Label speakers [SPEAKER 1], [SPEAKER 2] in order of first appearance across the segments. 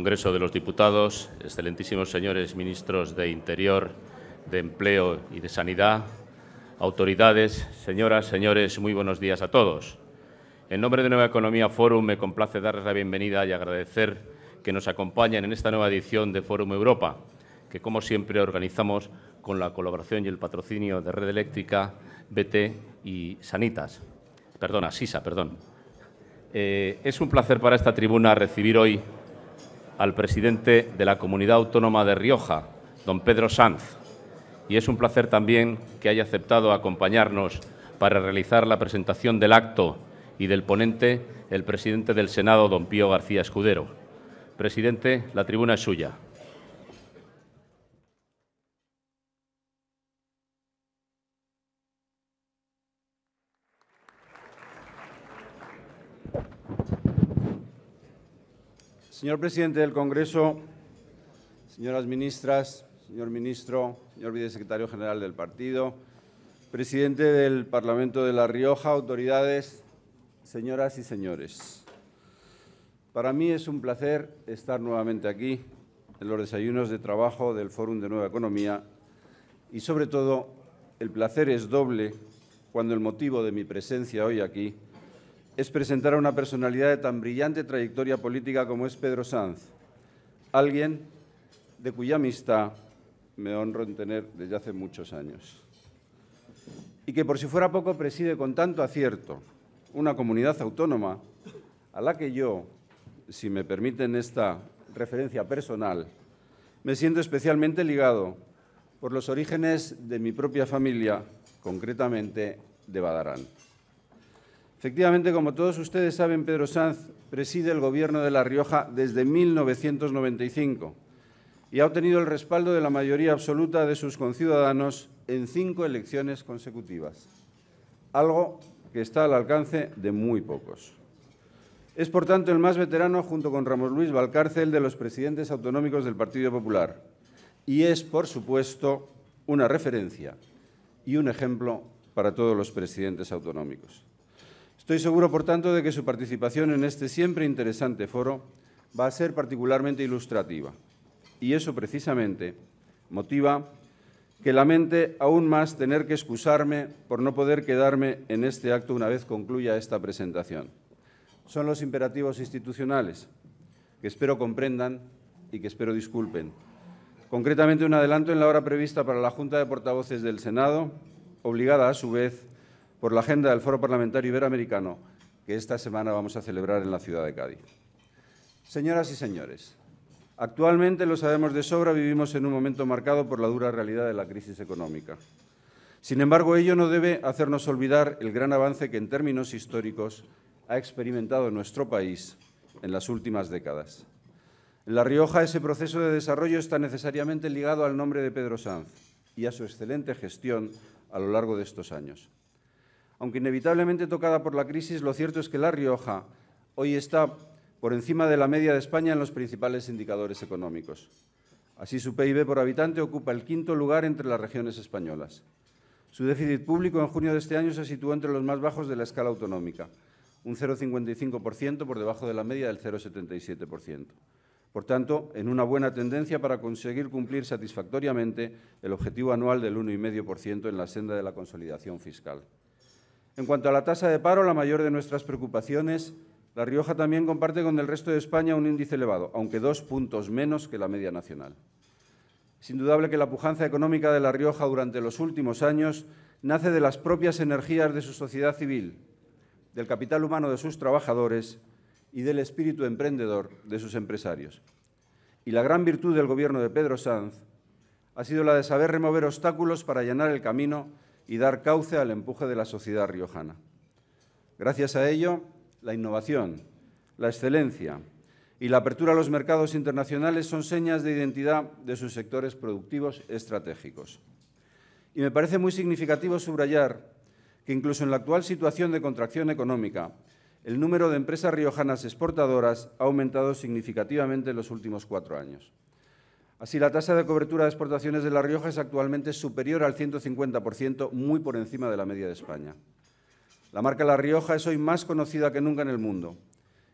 [SPEAKER 1] Congreso de los Diputados, excelentísimos señores ministros de Interior, de Empleo y de Sanidad, autoridades, señoras, señores, muy buenos días a todos. En nombre de Nueva Economía Forum me complace darles la bienvenida y agradecer que nos acompañen en esta nueva edición de Forum Europa, que como siempre organizamos con la colaboración y el patrocinio de Red Eléctrica, BT y Sisa. Es un placer para esta tribuna recibir hoy al presidente de la Comunidad Autónoma de Rioja, don Pedro Sanz, y es un placer también que haya aceptado acompañarnos para realizar la presentación del acto y del ponente, el presidente del Senado, don Pío García Escudero. Presidente, la tribuna es suya.
[SPEAKER 2] Señor presidente del Congreso, señoras ministras, señor ministro, señor vicesecretario general del partido, presidente del Parlamento de La Rioja, autoridades, señoras y señores. Para mí es un placer estar nuevamente aquí en los desayunos de trabajo del Fórum de Nueva Economía y, sobre todo, el placer es doble cuando el motivo de mi presencia hoy aquí es presentar a una personalidad de tan brillante trayectoria política como es Pedro Sanz, alguien de cuya amistad me honro en tener desde hace muchos años, y que, por si fuera poco, preside con tanto acierto una comunidad autónoma a la que yo, si me permiten esta referencia personal, me siento especialmente ligado por los orígenes de mi propia familia, concretamente de Badarán. Efectivamente, como todos ustedes saben, Pedro Sanz preside el Gobierno de La Rioja desde 1995 y ha obtenido el respaldo de la mayoría absoluta de sus conciudadanos en 5 elecciones consecutivas, algo que está al alcance de muy pocos. Es, por tanto, el más veterano, junto con Ramos Luis Valcárcel, de los presidentes autonómicos del Partido Popular y es, por supuesto, una referencia y un ejemplo para todos los presidentes autonómicos. Estoy seguro, por tanto, de que su participación en este siempre interesante foro va a ser particularmente ilustrativa y eso, precisamente, motiva que lamente aún más tener que excusarme por no poder quedarme en este acto una vez concluya esta presentación. Son los imperativos institucionales, que espero comprendan y que espero disculpen. Concretamente, un adelanto en la hora prevista para la Junta de Portavoces del Senado, obligada a su vez por la agenda del Foro Parlamentario Iberoamericano que esta semana vamos a celebrar en la ciudad de Cádiz. Señoras y señores, actualmente, lo sabemos de sobra, vivimos en un momento marcado por la dura realidad de la crisis económica. Sin embargo, ello no debe hacernos olvidar el gran avance que, en términos históricos, ha experimentado nuestro país en las últimas décadas. En La Rioja, ese proceso de desarrollo está necesariamente ligado al nombre de Pedro Sanz y a su excelente gestión a lo largo de estos años. Aunque inevitablemente tocada por la crisis, lo cierto es que La Rioja hoy está por encima de la media de España en los principales indicadores económicos. Así, su PIB por habitante ocupa el 5º lugar entre las regiones españolas. Su déficit público en junio de este año se situó entre los más bajos de la escala autonómica, un 0,55% por debajo de la media del 0,77%. Por tanto, en una buena tendencia para conseguir cumplir satisfactoriamente el objetivo anual del 1,5% en la senda de la consolidación fiscal. En cuanto a la tasa de paro, la mayor de nuestras preocupaciones, La Rioja también comparte con el resto de España un índice elevado, aunque 2 puntos menos que la media nacional. Es indudable que la pujanza económica de La Rioja durante los últimos años nace de las propias energías de su sociedad civil, del capital humano de sus trabajadores y del espíritu emprendedor de sus empresarios. Y la gran virtud del Gobierno de Pedro Sanz ha sido la de saber remover obstáculos para allanar el camino y dar cauce al empuje de la sociedad riojana. Gracias a ello, la innovación, la excelencia y la apertura a los mercados internacionales son señas de identidad de sus sectores productivos estratégicos. Y me parece muy significativo subrayar que incluso en la actual situación de contracción económica, el número de empresas riojanas exportadoras ha aumentado significativamente en los últimos 4 años. Así, la tasa de cobertura de exportaciones de La Rioja es actualmente superior al 150%, muy por encima de la media de España. La marca La Rioja es hoy más conocida que nunca en el mundo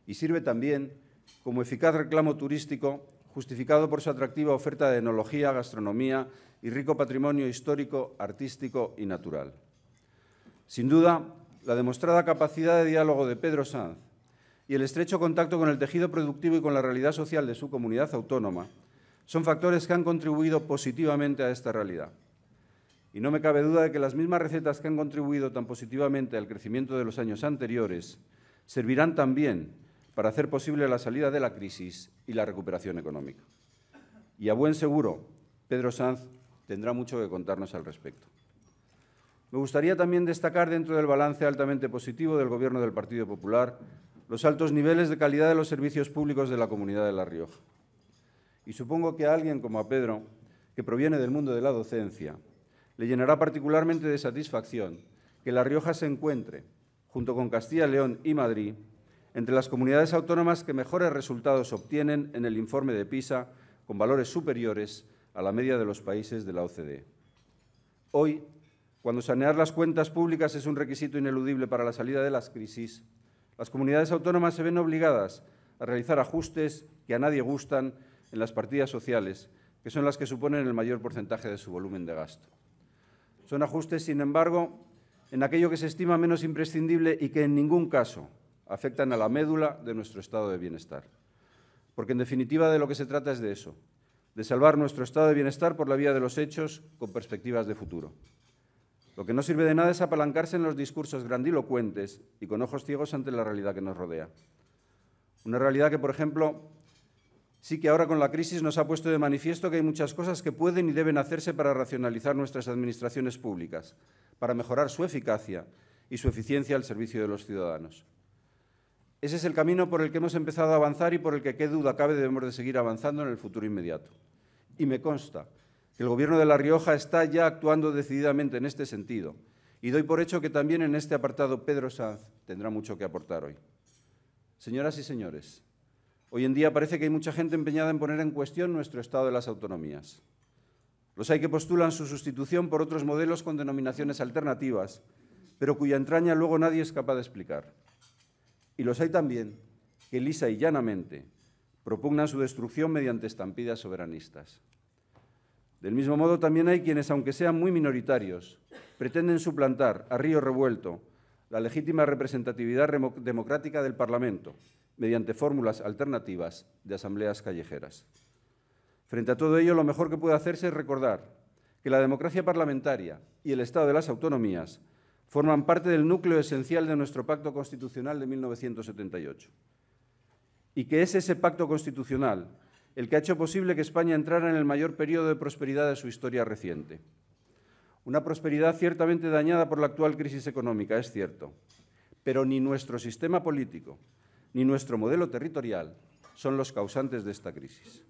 [SPEAKER 2] y sirve también como eficaz reclamo turístico justificado por su atractiva oferta de enología, gastronomía y rico patrimonio histórico, artístico y natural. Sin duda, la demostrada capacidad de diálogo de Pedro Sanz y el estrecho contacto con el tejido productivo y con la realidad social de su comunidad autónoma son factores que han contribuido positivamente a esta realidad. Y no me cabe duda de que las mismas recetas que han contribuido tan positivamente al crecimiento de los años anteriores servirán también para hacer posible la salida de la crisis y la recuperación económica. Y a buen seguro, Pedro Sanz tendrá mucho que contarnos al respecto. Me gustaría también destacar, dentro del balance altamente positivo del Gobierno del Partido Popular, los altos niveles de calidad de los servicios públicos de la Comunidad de La Rioja. Y supongo que a alguien como a Pedro, que proviene del mundo de la docencia, le llenará particularmente de satisfacción que La Rioja se encuentre, junto con Castilla y León y Madrid, entre las comunidades autónomas que mejores resultados obtienen en el informe de PISA, con valores superiores a la media de los países de la OCDE. Hoy, cuando sanear las cuentas públicas es un requisito ineludible para la salida de las crisis, las comunidades autónomas se ven obligadas a realizar ajustes que a nadie gustan en las partidas sociales, que son las que suponen el mayor porcentaje de su volumen de gasto. Son ajustes, sin embargo, en aquello que se estima menos imprescindible y que en ningún caso afectan a la médula de nuestro estado de bienestar. Porque, en definitiva, de lo que se trata es de eso, de salvar nuestro estado de bienestar por la vía de los hechos con perspectivas de futuro. Lo que no sirve de nada es apalancarse en los discursos grandilocuentes y con ojos ciegos ante la realidad que nos rodea. Una realidad que, por ejemplo, sí que ahora con la crisis nos ha puesto de manifiesto que hay muchas cosas que pueden y deben hacerse para racionalizar nuestras administraciones públicas, para mejorar su eficacia y su eficiencia al servicio de los ciudadanos. Ese es el camino por el que hemos empezado a avanzar y por el que, qué duda cabe, debemos de seguir avanzando en el futuro inmediato. Y me consta que el Gobierno de La Rioja está ya actuando decididamente en este sentido y doy por hecho que también en este apartado Pedro Sanz tendrá mucho que aportar hoy. Señoras y señores, hoy en día parece que hay mucha gente empeñada en poner en cuestión nuestro estado de las autonomías. Los hay que postulan su sustitución por otros modelos con denominaciones alternativas, pero cuya entraña luego nadie es capaz de explicar. Y los hay también que lisa y llanamente propugnan su destrucción mediante estampidas soberanistas. Del mismo modo, también hay quienes, aunque sean muy minoritarios, pretenden suplantar a río revuelto la legítima representatividad democrática del Parlamento mediante fórmulas alternativas de asambleas callejeras. Frente a todo ello, lo mejor que puede hacerse es recordar que la democracia parlamentaria y el Estado de las autonomías forman parte del núcleo esencial de nuestro Pacto Constitucional de 1978 y que es ese pacto constitucional el que ha hecho posible que España entrara en el mayor periodo de prosperidad de su historia reciente. Una prosperidad ciertamente dañada por la actual crisis económica, es cierto, pero ni nuestro sistema político ni nuestro modelo territorial son los causantes de esta crisis.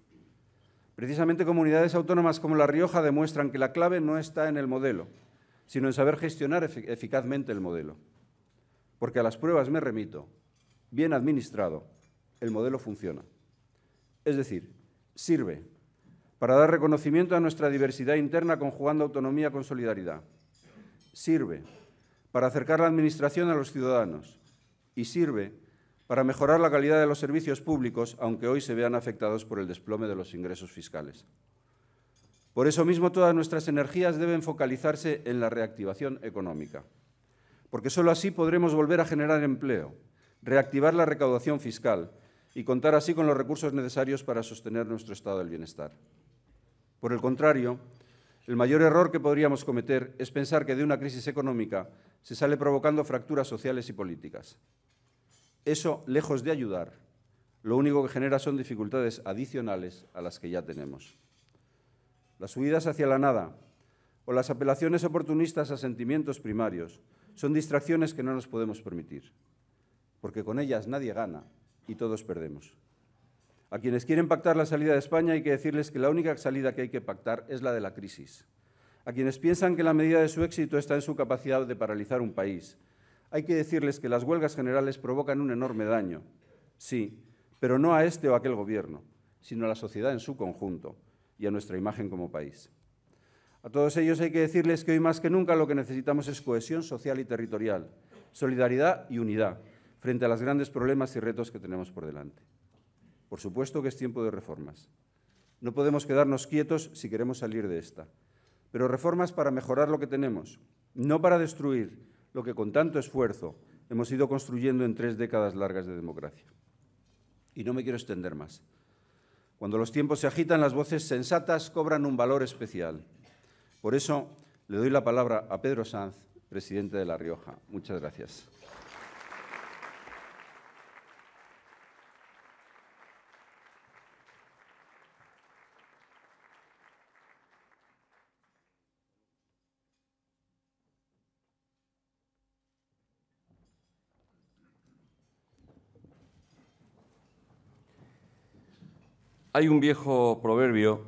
[SPEAKER 2] Precisamente comunidades autónomas como La Rioja demuestran que la clave no está en el modelo, sino en saber gestionar eficazmente el modelo. Porque a las pruebas me remito, bien administrado, el modelo funciona. Es decir, sirve para dar reconocimiento a nuestra diversidad interna conjugando autonomía con solidaridad. Sirve para acercar la administración a los ciudadanos y sirve para mejorar la calidad de los servicios públicos, aunque hoy se vean afectados por el desplome de los ingresos fiscales. Por eso mismo, todas nuestras energías deben focalizarse en la reactivación económica, porque solo así podremos volver a generar empleo, reactivar la recaudación fiscal y contar así con los recursos necesarios para sostener nuestro estado del bienestar. Por el contrario, el mayor error que podríamos cometer es pensar que de una crisis económica se sale provocando fracturas sociales y políticas. Eso, lejos de ayudar, lo único que genera son dificultades adicionales a las que ya tenemos. Las huidas hacia la nada o las apelaciones oportunistas a sentimientos primarios son distracciones que no nos podemos permitir, porque con ellas nadie gana y todos perdemos. A quienes quieren pactar la salida de España hay que decirles que la única salida que hay que pactar es la de la crisis. A quienes piensan que la medida de su éxito está en su capacidad de paralizar un país, hay que decirles que las huelgas generales provocan un enorme daño, sí, pero no a este o aquel gobierno, sino a la sociedad en su conjunto y a nuestra imagen como país. A todos ellos hay que decirles que hoy más que nunca lo que necesitamos es cohesión social y territorial, solidaridad y unidad frente a los grandes problemas y retos que tenemos por delante. Por supuesto que es tiempo de reformas. No podemos quedarnos quietos si queremos salir de esta. Pero reformas para mejorar lo que tenemos, no para destruir lo que con tanto esfuerzo hemos ido construyendo en 3 décadas largas de democracia. Y no me quiero extender más. Cuando los tiempos se agitan, las voces sensatas cobran un valor especial. Por eso le doy la palabra a Pedro Sanz, presidente de La Rioja. Muchas gracias.
[SPEAKER 3] Hay un viejo proverbio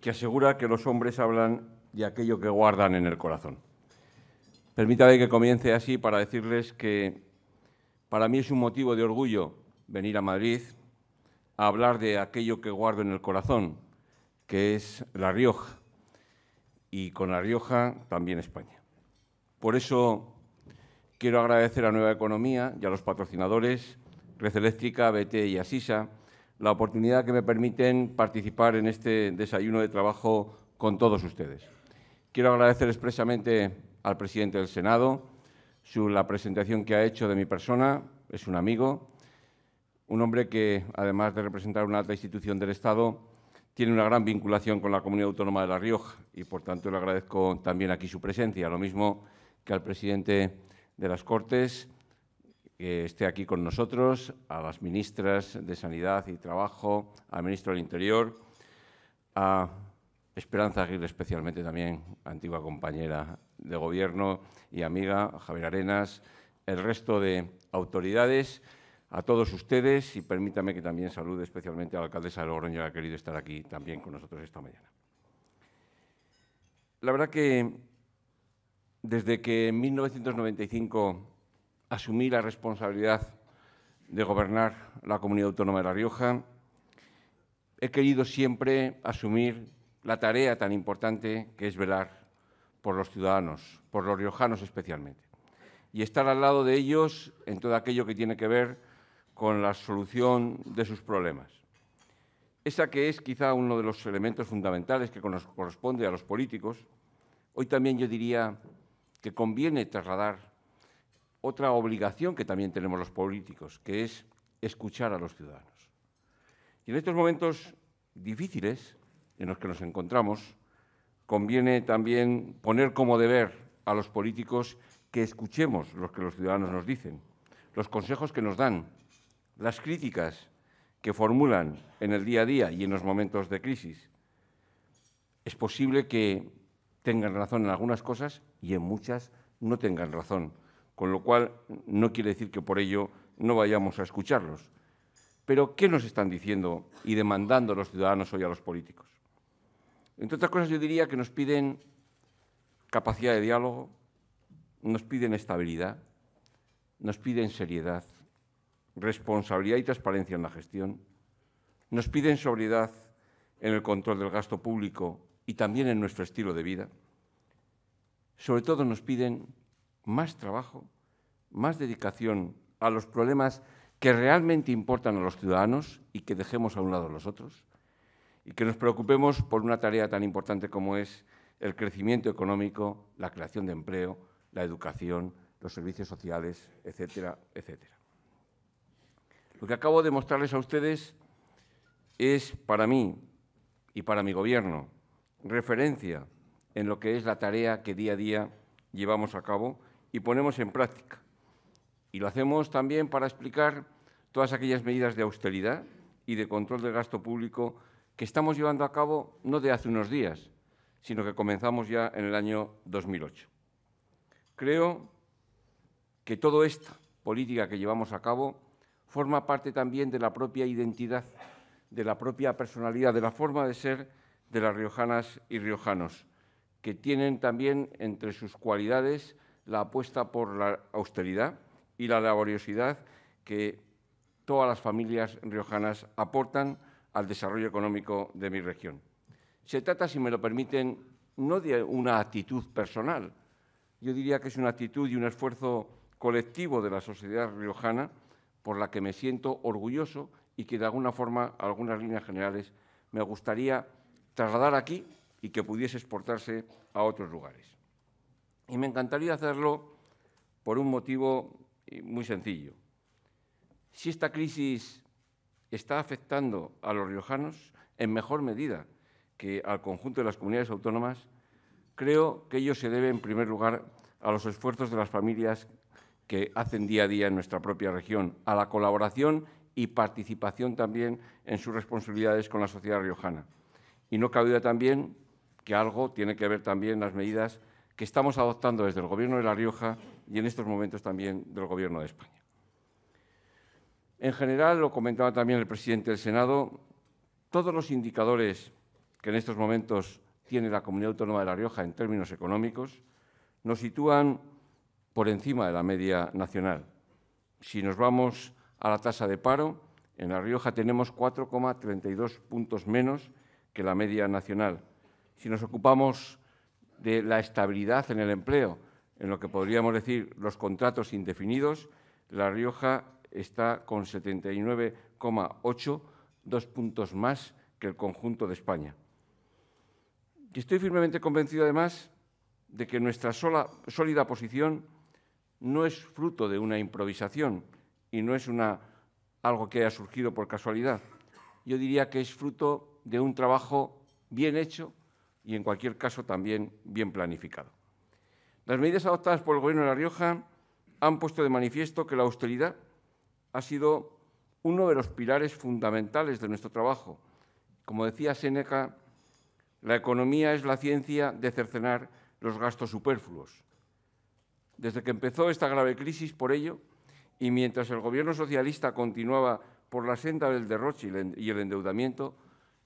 [SPEAKER 3] que asegura que los hombres hablan de aquello que guardan en el corazón. Permítame que comience así para decirles que para mí es un motivo de orgullo venir a Madrid a hablar de aquello que guardo en el corazón, que es La Rioja, y con La Rioja también España. Por eso quiero agradecer a Nueva Economía y a los patrocinadores, Red Eléctrica, BT y Asisa, la oportunidad que me permiten participar en este desayuno de trabajo con todos ustedes. Quiero agradecer expresamente al presidente del Senado la presentación que ha hecho de mi persona. Es un amigo, un hombre que, además de representar una alta institución del Estado, tiene una gran vinculación con la Comunidad Autónoma de La Rioja y, por tanto, le agradezco también aquí su presencia, lo mismo que al presidente de las Cortes, que esté aquí con nosotros, a las ministras de Sanidad y Trabajo, al ministro del Interior, a Esperanza Aguirre, especialmente también, antigua compañera de Gobierno y amiga, a Javier Arenas, el resto de autoridades, a todos ustedes, y permítame que también salude especialmente a la alcaldesa de Logroño, que ha querido estar aquí también con nosotros esta mañana. La verdad que desde que en 1995 asumí la responsabilidad de gobernar la Comunidad Autónoma de La Rioja, he querido siempre asumir la tarea tan importante que es velar por los ciudadanos, por los riojanos especialmente, y estar al lado de ellos en todo aquello que tiene que ver con la solución de sus problemas. Esa que es quizá uno de los elementos fundamentales que nos corresponde a los políticos, hoy también yo diría que conviene trasladar otra obligación que también tenemos los políticos, que es escuchar a los ciudadanos. Y en estos momentos difíciles en los que nos encontramos, conviene también poner como deber a los políticos que escuchemos lo que los ciudadanos nos dicen, los consejos que nos dan, las críticas que formulan en el día a día y en los momentos de crisis. Es posible que tengan razón en algunas cosas y en muchas no tengan razón, con lo cual no quiere decir que por ello no vayamos a escucharlos. Pero, ¿qué nos están diciendo y demandando los ciudadanos hoy a los políticos? Entre otras cosas, yo diría que nos piden capacidad de diálogo, nos piden estabilidad, nos piden seriedad, responsabilidad y transparencia en la gestión, nos piden sobriedad en el control del gasto público y también en nuestro estilo de vida. Sobre todo nos piden más trabajo, más dedicación a los problemas que realmente importan a los ciudadanos y que dejemos a un lado los otros, y que nos preocupemos por una tarea tan importante como es el crecimiento económico, la creación de empleo, la educación, los servicios sociales, etcétera, etcétera. Lo que acabo de mostrarles a ustedes es, para mí y para mi Gobierno, referencia en lo que es la tarea que día a día llevamos a cabo y ponemos en práctica. Y lo hacemos también para explicar todas aquellas medidas de austeridad y de control del gasto público que estamos llevando a cabo no de hace unos días, sino que comenzamos ya en el año 2008. Creo que toda esta política que llevamos a cabo forma parte también de la propia identidad, de la propia personalidad, de la forma de ser de las riojanas y riojanos, que tienen también entre sus cualidades la apuesta por la austeridad y la laboriosidad que todas las familias riojanas aportan al desarrollo económico de mi región. Se trata, si me lo permiten, no de una actitud personal. Yo diría que es una actitud y un esfuerzo colectivo de la sociedad riojana por la que me siento orgulloso y que de alguna forma, algunas líneas generales, me gustaría trasladar aquí y que pudiese exportarse a otros lugares. Y me encantaría hacerlo por un motivo muy sencillo. Si esta crisis está afectando a los riojanos en mejor medida que al conjunto de las comunidades autónomas, creo que ello se debe, en primer lugar, a los esfuerzos de las familias que hacen día a día en nuestra propia región, a la colaboración y participación también en sus responsabilidades con la sociedad riojana. Y no cabe duda también que algo tiene que ver también las medidas que estamos adoptando desde el Gobierno de La Rioja y en estos momentos también del Gobierno de España. En general, lo comentaba también el presidente del Senado, todos los indicadores que en estos momentos tiene la Comunidad Autónoma de La Rioja en términos económicos nos sitúan por encima de la media nacional. Si nos vamos a la tasa de paro, en La Rioja tenemos 4,32 puntos menos que la media nacional. Si nos ocupamos de la estabilidad en el empleo, en lo que podríamos decir los contratos indefinidos, La Rioja está con 79,8, 2 puntos más que el conjunto de España. Y estoy firmemente convencido, además, de que nuestra sólida posición no es fruto de una improvisación y no es algo que haya surgido por casualidad. Yo diría que es fruto de un trabajo bien hecho y, en cualquier caso, también bien planificado. Las medidas adoptadas por el Gobierno de La Rioja han puesto de manifiesto que la austeridad ha sido uno de los pilares fundamentales de nuestro trabajo. Como decía Séneca, la economía es la ciencia de cercenar los gastos superfluos. Desde que empezó esta grave crisis, por ello, y mientras el Gobierno socialista continuaba por la senda del derroche y el endeudamiento,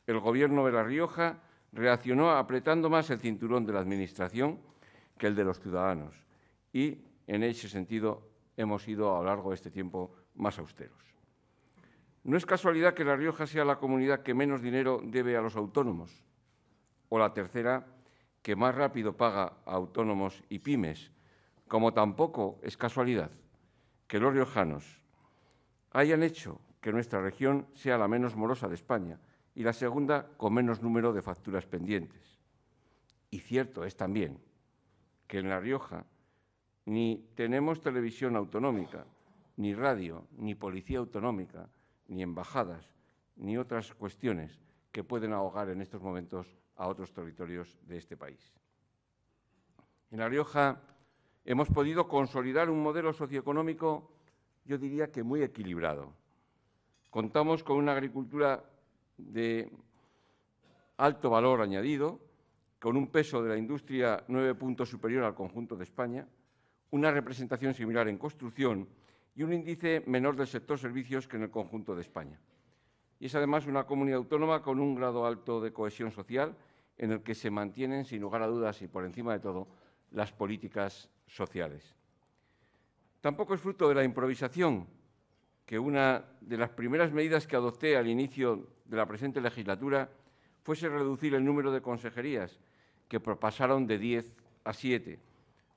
[SPEAKER 3] el Gobierno de La Rioja reaccionó apretando más el cinturón de la Administración que el de los ciudadanos. Y, en ese sentido, hemos sido a lo largo de este tiempo más austeros. No es casualidad que La Rioja sea la comunidad que menos dinero debe a los autónomos, o la tercera, que más rápido paga a autónomos y pymes, como tampoco es casualidad que los riojanos hayan hecho que nuestra región sea la menos morosa de España y la segunda con menos número de facturas pendientes. Y cierto es también que en La Rioja ni tenemos televisión autonómica, ni radio, ni policía autonómica, ni embajadas, ni otras cuestiones que pueden ahogar en estos momentos a otros territorios de este país. En La Rioja hemos podido consolidar un modelo socioeconómico, yo diría que muy equilibrado. Contamos con una agricultura de alto valor añadido, con un peso de la industria 9 puntos superior al conjunto de España, una representación similar en construcción y un índice menor del sector servicios que en el conjunto de España. Y es además una comunidad autónoma con un grado alto de cohesión social en el que se mantienen, sin lugar a dudas y por encima de todo, las políticas sociales. Tampoco es fruto de la improvisación que una de las primeras medidas que adopté al inicio de la presente legislatura fuese reducir el número de consejerías, que pasaron de 10 a 7.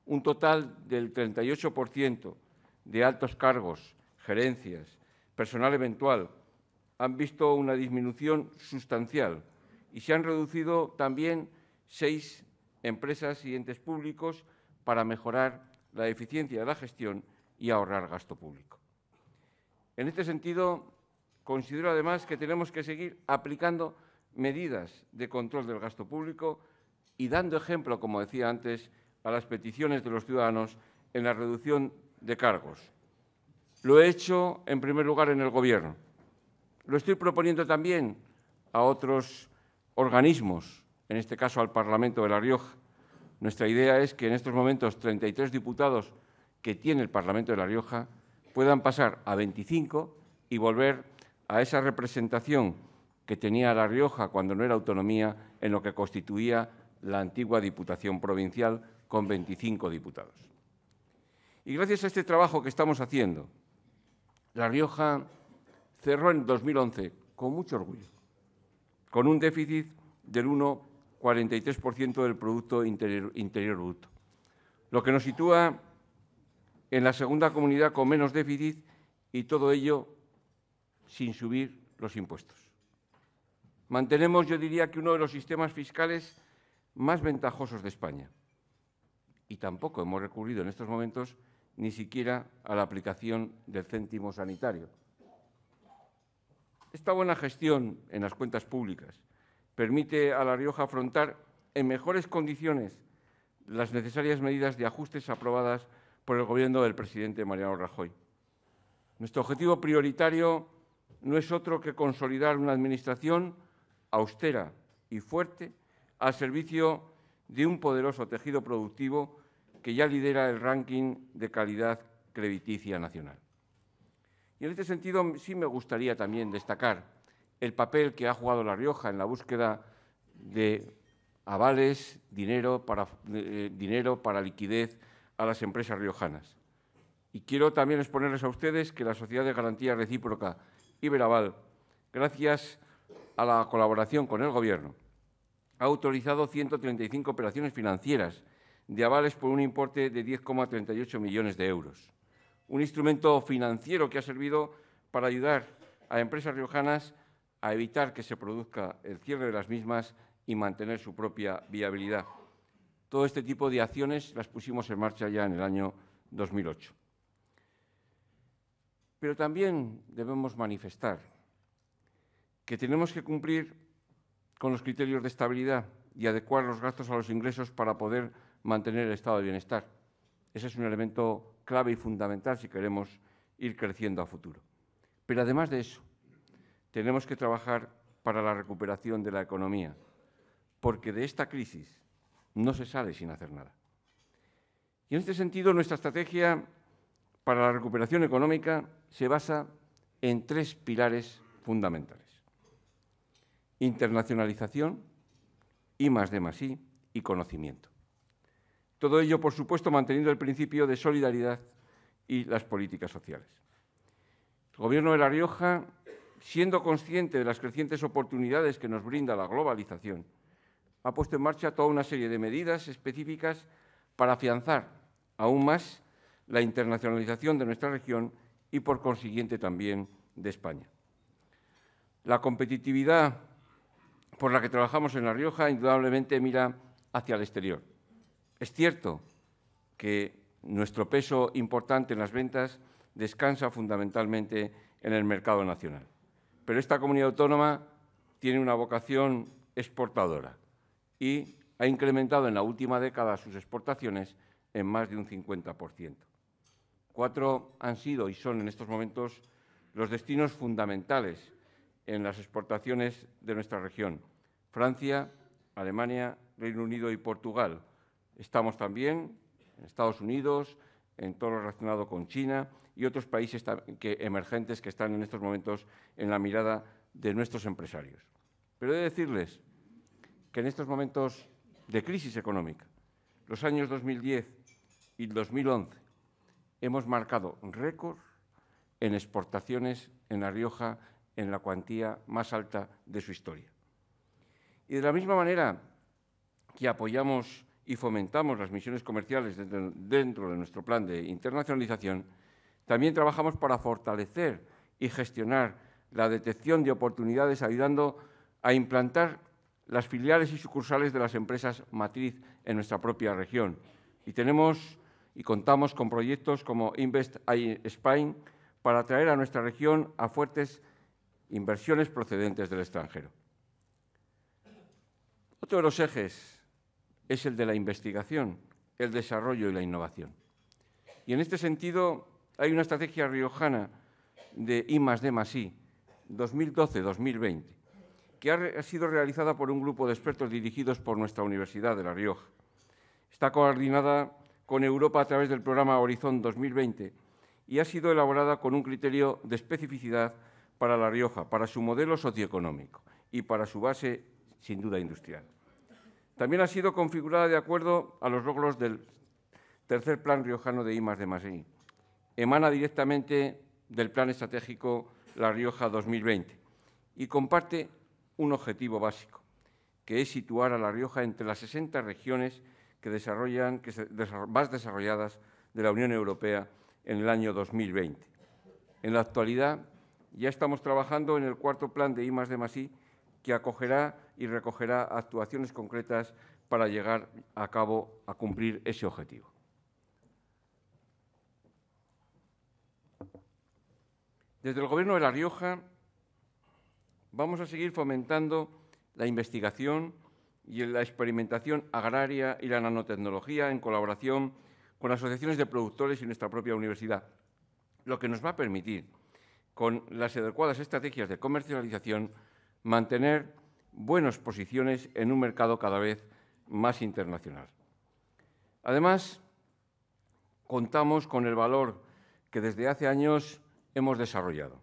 [SPEAKER 3] Un total del 38% de altos cargos, gerencias, personal eventual, han visto una disminución sustancial y se han reducido también 6 empresas y entes públicos para mejorar la eficiencia de la gestión y ahorrar gasto público. En este sentido, considero además que tenemos que seguir aplicando medidas de control del gasto público y dando ejemplo, como decía antes, a las peticiones de los ciudadanos en la reducción de cargos. Lo he hecho, en primer lugar, en el Gobierno. Lo estoy proponiendo también a otros organismos, en este caso al Parlamento de La Rioja. Nuestra idea es que en estos momentos 33 diputados que tiene el Parlamento de La Rioja puedan pasar a 25 y volver a esa representación que tenía La Rioja cuando no era autonomía, en lo que constituía la antigua Diputación Provincial con 25 diputados. Y gracias a este trabajo que estamos haciendo, La Rioja cerró en 2011 con mucho orgullo, con un déficit del 1,43% del Producto Interior Bruto, lo que nos sitúa en la segunda comunidad con menos déficit y todo ello sin subir los impuestos. Mantenemos, yo diría, que uno de los sistemas fiscales más ventajosos de España. Y tampoco hemos recurrido en estos momentos ni siquiera a la aplicación del céntimo sanitario. Esta buena gestión en las cuentas públicas permite a La Rioja afrontar en mejores condiciones las necesarias medidas de ajustes aprobadas por el Gobierno del presidente Mariano Rajoy. Nuestro objetivo prioritario no es otro que consolidar una administración austera y fuerte al servicio de un poderoso tejido productivo que ya lidera el ranking de calidad crediticia nacional. Y en este sentido sí me gustaría también destacar el papel que ha jugado La Rioja en la búsqueda de avales, dinero para liquidez a las empresas riojanas. Y quiero también exponerles a ustedes que la Sociedad de Garantía Recíproca Iberaval, gracias a la colaboración con el Gobierno, ha autorizado 135 operaciones financieras de avales por un importe de 10,38 millones de euros. Un instrumento financiero que ha servido para ayudar a empresas riojanas a evitar que se produzca el cierre de las mismas y mantener su propia viabilidad. Todo este tipo de acciones las pusimos en marcha ya en el año 2008. Pero también debemos manifestar que tenemos que cumplir con los criterios de estabilidad y adecuar los gastos a los ingresos para poder mantener el estado de bienestar. Ese es un elemento clave y fundamental si queremos ir creciendo a futuro. Pero además de eso, tenemos que trabajar para la recuperación de la economía, porque de esta crisis no se sale sin hacer nada. Y en este sentido, nuestra estrategia para la recuperación económica se basa en 3 pilares fundamentales: internacionalización, I+D+I y conocimiento. Todo ello, por supuesto, manteniendo el principio de solidaridad y las políticas sociales. El Gobierno de La Rioja, siendo consciente de las crecientes oportunidades que nos brinda la globalización, ha puesto en marcha toda una serie de medidas específicas para afianzar aún más la internacionalización de nuestra región y, por consiguiente, también de España. La competitividad por la que trabajamos en La Rioja indudablemente mira hacia el exterior. Es cierto que nuestro peso importante en las ventas descansa fundamentalmente en el mercado nacional, pero esta comunidad autónoma tiene una vocación exportadora y ha incrementado en la última década sus exportaciones en más de un 50%. 4 han sido y son en estos momentos los destinos fundamentales en las exportaciones de nuestra región: Francia, Alemania, Reino Unido y Portugal. Estamos también en Estados Unidos, en todo lo relacionado con China y otros países emergentes que están en estos momentos en la mirada de nuestros empresarios. Pero he de decirles que en estos momentos de crisis económica, los años 2010 y 2011, hemos marcado récord en exportaciones en La Rioja en la cuantía más alta de su historia. Y de la misma manera que apoyamos y fomentamos las misiones comerciales dentro de nuestro plan de internacionalización, también trabajamos para fortalecer y gestionar la detección de oportunidades, ayudando a implantar las filiales y sucursales de las empresas matriz en nuestra propia región. Y tenemos y contamos con proyectos como Invest Spain para atraer a nuestra región a fuertes inversiones procedentes del extranjero. Otro de los ejes es el de la investigación, el desarrollo y la innovación. Y en este sentido hay una estrategia riojana de I+D+I 2012-2020 que ha sido realizada por un grupo de expertos dirigidos por nuestra Universidad de La Rioja. Está coordinada con Europa a través del programa Horizon 2020 y ha sido elaborada con un criterio de especificidad para La Rioja, para su modelo socioeconómico y para su base, sin duda, industrial. También ha sido configurada de acuerdo a los logros del tercer Plan Riojano de I+D+I. Emana directamente del Plan Estratégico La Rioja 2020 y comparte un objetivo básico, que es situar a La Rioja entre las 60 regiones más desarrolladas de la Unión Europea en el año 2020. En la actualidad Ya estamos trabajando en el cuarto plan de I+D+I, que acogerá y recogerá actuaciones concretas para llegar a cabo a cumplir ese objetivo. Desde el Gobierno de La Rioja vamos a seguir fomentando la investigación y la experimentación agraria y la nanotecnología en colaboración con asociaciones de productores y nuestra propia universidad, lo que nos va a permitir, con las adecuadas estrategias de comercialización, mantener buenas posiciones en un mercado cada vez más internacional. Además, contamos con el valor que desde hace años hemos desarrollado.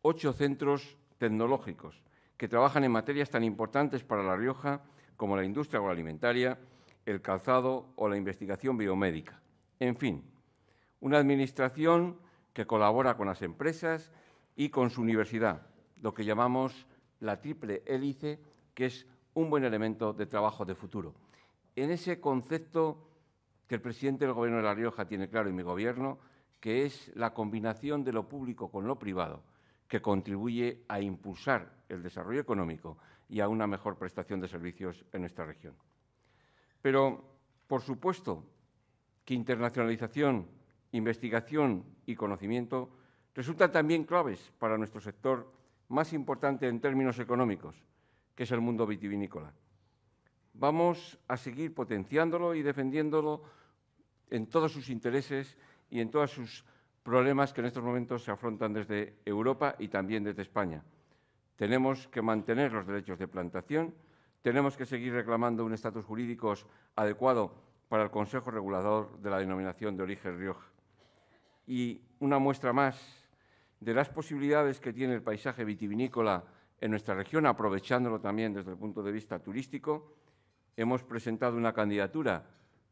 [SPEAKER 3] 8 centros tecnológicos que trabajan en materias tan importantes para La Rioja como la industria agroalimentaria, el calzado o la investigación biomédica. En fin, una administración que colabora con las empresas y con su universidad, lo que llamamos la triple hélice, que es un buen elemento de trabajo de futuro. En ese concepto que el presidente del Gobierno de La Rioja tiene claro y mi Gobierno, que es la combinación de lo público con lo privado, que contribuye a impulsar el desarrollo económico y a una mejor prestación de servicios en nuestra región. Pero, por supuesto, que internacionalización, investigación y conocimiento resultan también claves para nuestro sector más importante en términos económicos, que es el mundo vitivinícola. Vamos a seguir potenciándolo y defendiéndolo en todos sus intereses y en todos sus problemas que en estos momentos se afrontan desde Europa y también desde España. Tenemos que mantener los derechos de plantación, tenemos que seguir reclamando un estatus jurídico adecuado para el Consejo Regulador de la Denominación de Origen Rioja. Y una muestra más de las posibilidades que tiene el paisaje vitivinícola en nuestra región, aprovechándolo también desde el punto de vista turístico, hemos presentado una candidatura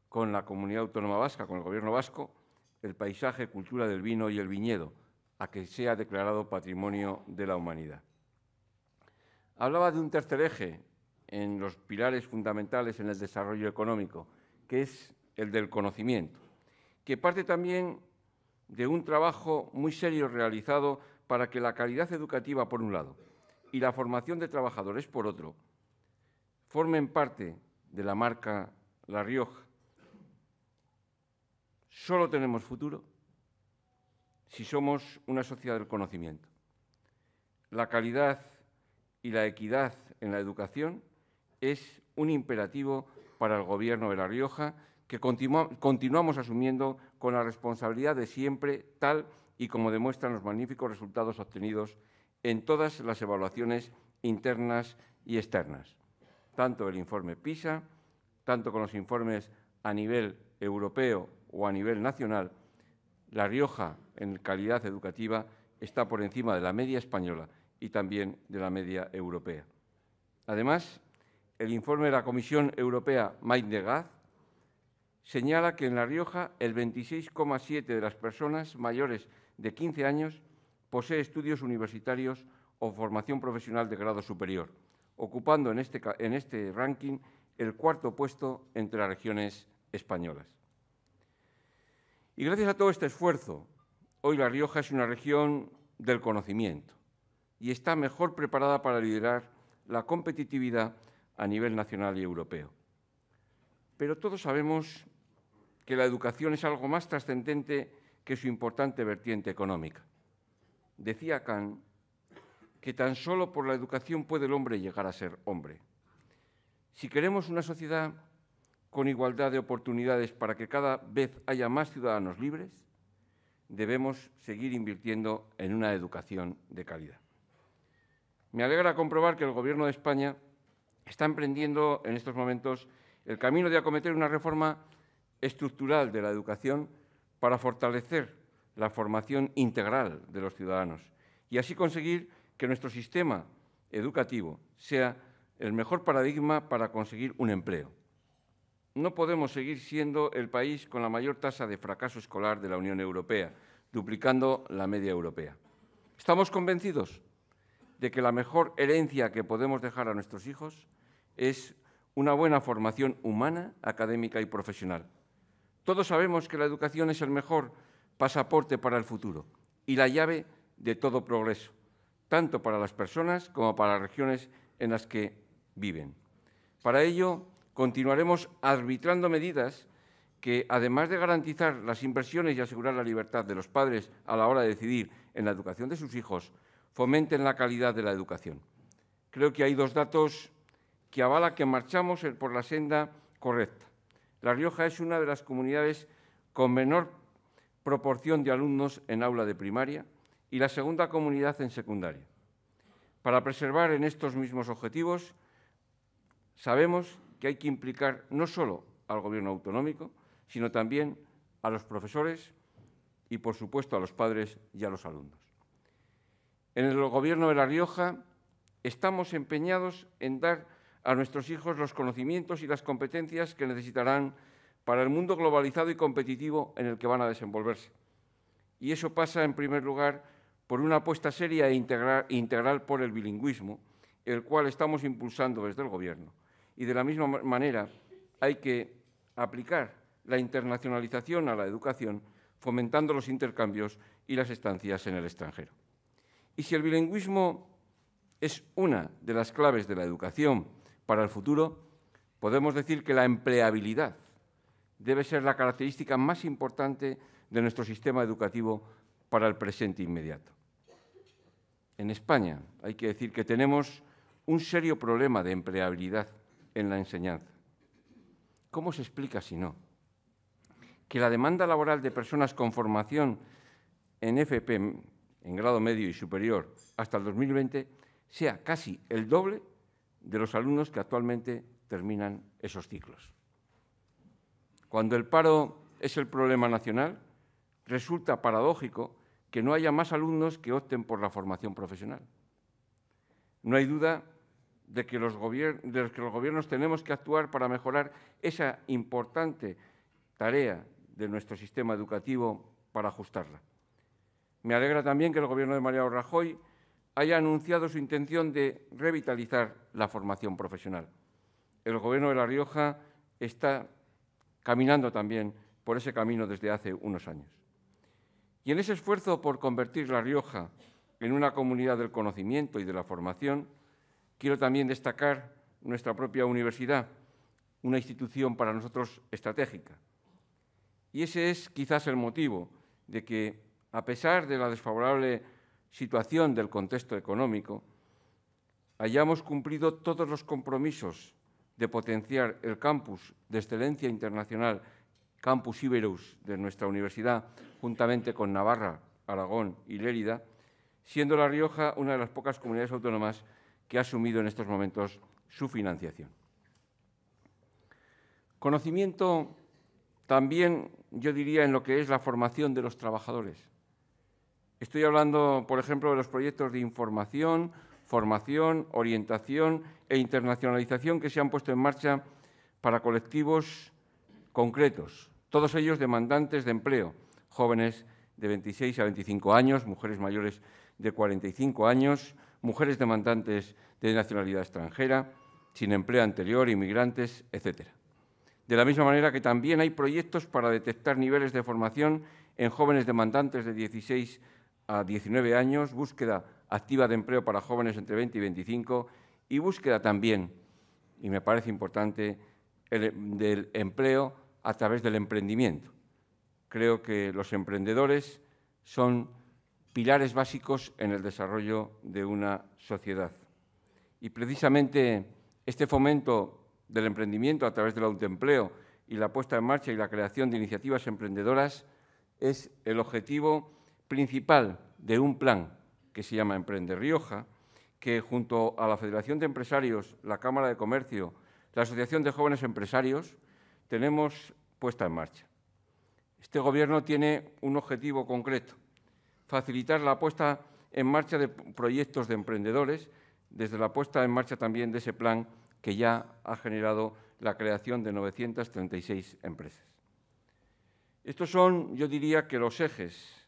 [SPEAKER 3] con la Comunidad Autónoma Vasca, con el Gobierno vasco, el paisaje, cultura del vino y el viñedo, a que sea declarado Patrimonio de la Humanidad. Hablaba de un tercer eje en los pilares fundamentales en el desarrollo económico, que es el del conocimiento, que parte también de un trabajo muy serio realizado para que la calidad educativa, por un lado, y la formación de trabajadores, por otro, formen parte de la marca La Rioja. Solo tenemos futuro si somos una sociedad del conocimiento. La calidad y la equidad en la educación es un imperativo para el Gobierno de La Rioja que continuamos asumiendo con la responsabilidad de siempre, tal y como demuestran los magníficos resultados obtenidos en todas las evaluaciones internas y externas, tanto el informe PISA, tanto con los informes a nivel europeo o a nivel nacional. La Rioja, en calidad educativa, está por encima de la media española y también de la media europea. Además, el informe de la Comisión Europea Main de Gaz señala que en La Rioja el 26,7% de las personas mayores de 15 años posee estudios universitarios o formación profesional de grado superior, ocupando en este ranking el 4º puesto entre las regiones españolas. Y gracias a todo este esfuerzo, hoy La Rioja es una región del conocimiento y está mejor preparada para liderar la competitividad a nivel nacional y europeo. Pero todos sabemos que la educación es algo más trascendente que su importante vertiente económica. Decía Kant que tan solo por la educación puede el hombre llegar a ser hombre. Si queremos una sociedad con igualdad de oportunidades para que cada vez haya más ciudadanos libres, debemos seguir invirtiendo en una educación de calidad. Me alegra comprobar que el Gobierno de España está emprendiendo en estos momentos el camino de acometer una reforma estructural de la educación para fortalecer la formación integral de los ciudadanos y así conseguir que nuestro sistema educativo sea el mejor paradigma para conseguir un empleo. No podemos seguir siendo el país con la mayor tasa de fracaso escolar de la Unión Europea, duplicando la media europea. Estamos convencidos de que la mejor herencia que podemos dejar a nuestros hijos es una buena formación humana, académica y profesional. Todos sabemos que la educación es el mejor pasaporte para el futuro y la llave de todo progreso. tanto para las personas como para las regiones en las que viven. Para ello, continuaremos arbitrando medidas que, además de garantizar las inversiones y asegurar la libertad de los padres a la hora de decidir en la educación de sus hijos, fomenten la calidad de la educación. Creo que hay dos datos que avalan que marchamos por la senda correcta. La Rioja es una de las comunidades con menor proporción de alumnos en aula de primaria y la segunda comunidad en secundaria. Para preservar en estos mismos objetivos, sabemos que hay que implicar no solo al Gobierno autonómico, sino también a los profesores y, por supuesto, a los padres y a los alumnos. En el Gobierno de La Rioja estamos empeñados en dar a nuestros hijos los conocimientos y las competencias que necesitarán para el mundo globalizado y competitivo en el que van a desenvolverse. Y eso pasa, en primer lugar, por una apuesta seria e integral por el bilingüismo, el cual estamos impulsando desde el Gobierno. Y de la misma manera hay que aplicar la internacionalización a la educación, fomentando los intercambios y las estancias en el extranjero. Y si el bilingüismo es una de las claves de la educación para el futuro, podemos decir que la empleabilidad debe ser la característica más importante de nuestro sistema educativo para el presente inmediato. En España hay que decir que tenemos un serio problema de empleabilidad en la enseñanza. ¿Cómo se explica, si no, que la demanda laboral de personas con formación en FP, en grado medio y superior, hasta el 2020, sea casi el doble de los alumnos que actualmente terminan esos ciclos? Cuando el paro es el problema nacional, resulta paradójico que no haya más alumnos que opten por la formación profesional. No hay duda de que los gobiernos tenemos que actuar para mejorar esa importante tarea de nuestro sistema educativo para ajustarla. Me alegra también que el Gobierno de Mariano Rajoy haya anunciado su intención de revitalizar la formación profesional. El Gobierno de La Rioja está caminando también por ese camino desde hace unos años. Y en ese esfuerzo por convertir La Rioja en una comunidad del conocimiento y de la formación, quiero también destacar nuestra propia universidad, una institución para nosotros estratégica. Y ese es quizás el motivo de que, a pesar de la desfavorable situación del contexto económico, hayamos cumplido todos los compromisos de potenciar el campus de excelencia internacional, Campus Iberus, de nuestra universidad, juntamente con Navarra, Aragón y Lérida, siendo La Rioja una de las pocas comunidades autónomas que ha asumido en estos momentos su financiación. Conocimiento también, yo diría, en lo que es la formación de los trabajadores. Estoy hablando, por ejemplo, de los proyectos de información, formación, orientación e internacionalización que se han puesto en marcha para colectivos concretos, todos ellos demandantes de empleo, jóvenes de 26 a 25 años, mujeres mayores de 45 años, mujeres demandantes de nacionalidad extranjera, sin empleo anterior, inmigrantes, etc. De la misma manera que también hay proyectos para detectar niveles de formación en jóvenes demandantes de 16 a 19 años, búsqueda activa de empleo para jóvenes entre 20 y 25 y búsqueda también, y me parece importante, del empleo a través del emprendimiento. Creo que los emprendedores son pilares básicos en el desarrollo de una sociedad. Y precisamente este fomento del emprendimiento a través del autoempleo y la puesta en marcha y la creación de iniciativas emprendedoras es el objetivo principal de un plan que se llama Emprende Rioja, que junto a la Federación de Empresarios, la Cámara de Comercio, la Asociación de Jóvenes Empresarios, tenemos puesta en marcha. Este Gobierno tiene un objetivo concreto: facilitar la puesta en marcha de proyectos de emprendedores, desde la puesta en marcha también de ese plan que ya ha generado la creación de 936 empresas. Estos son, yo diría, que los ejes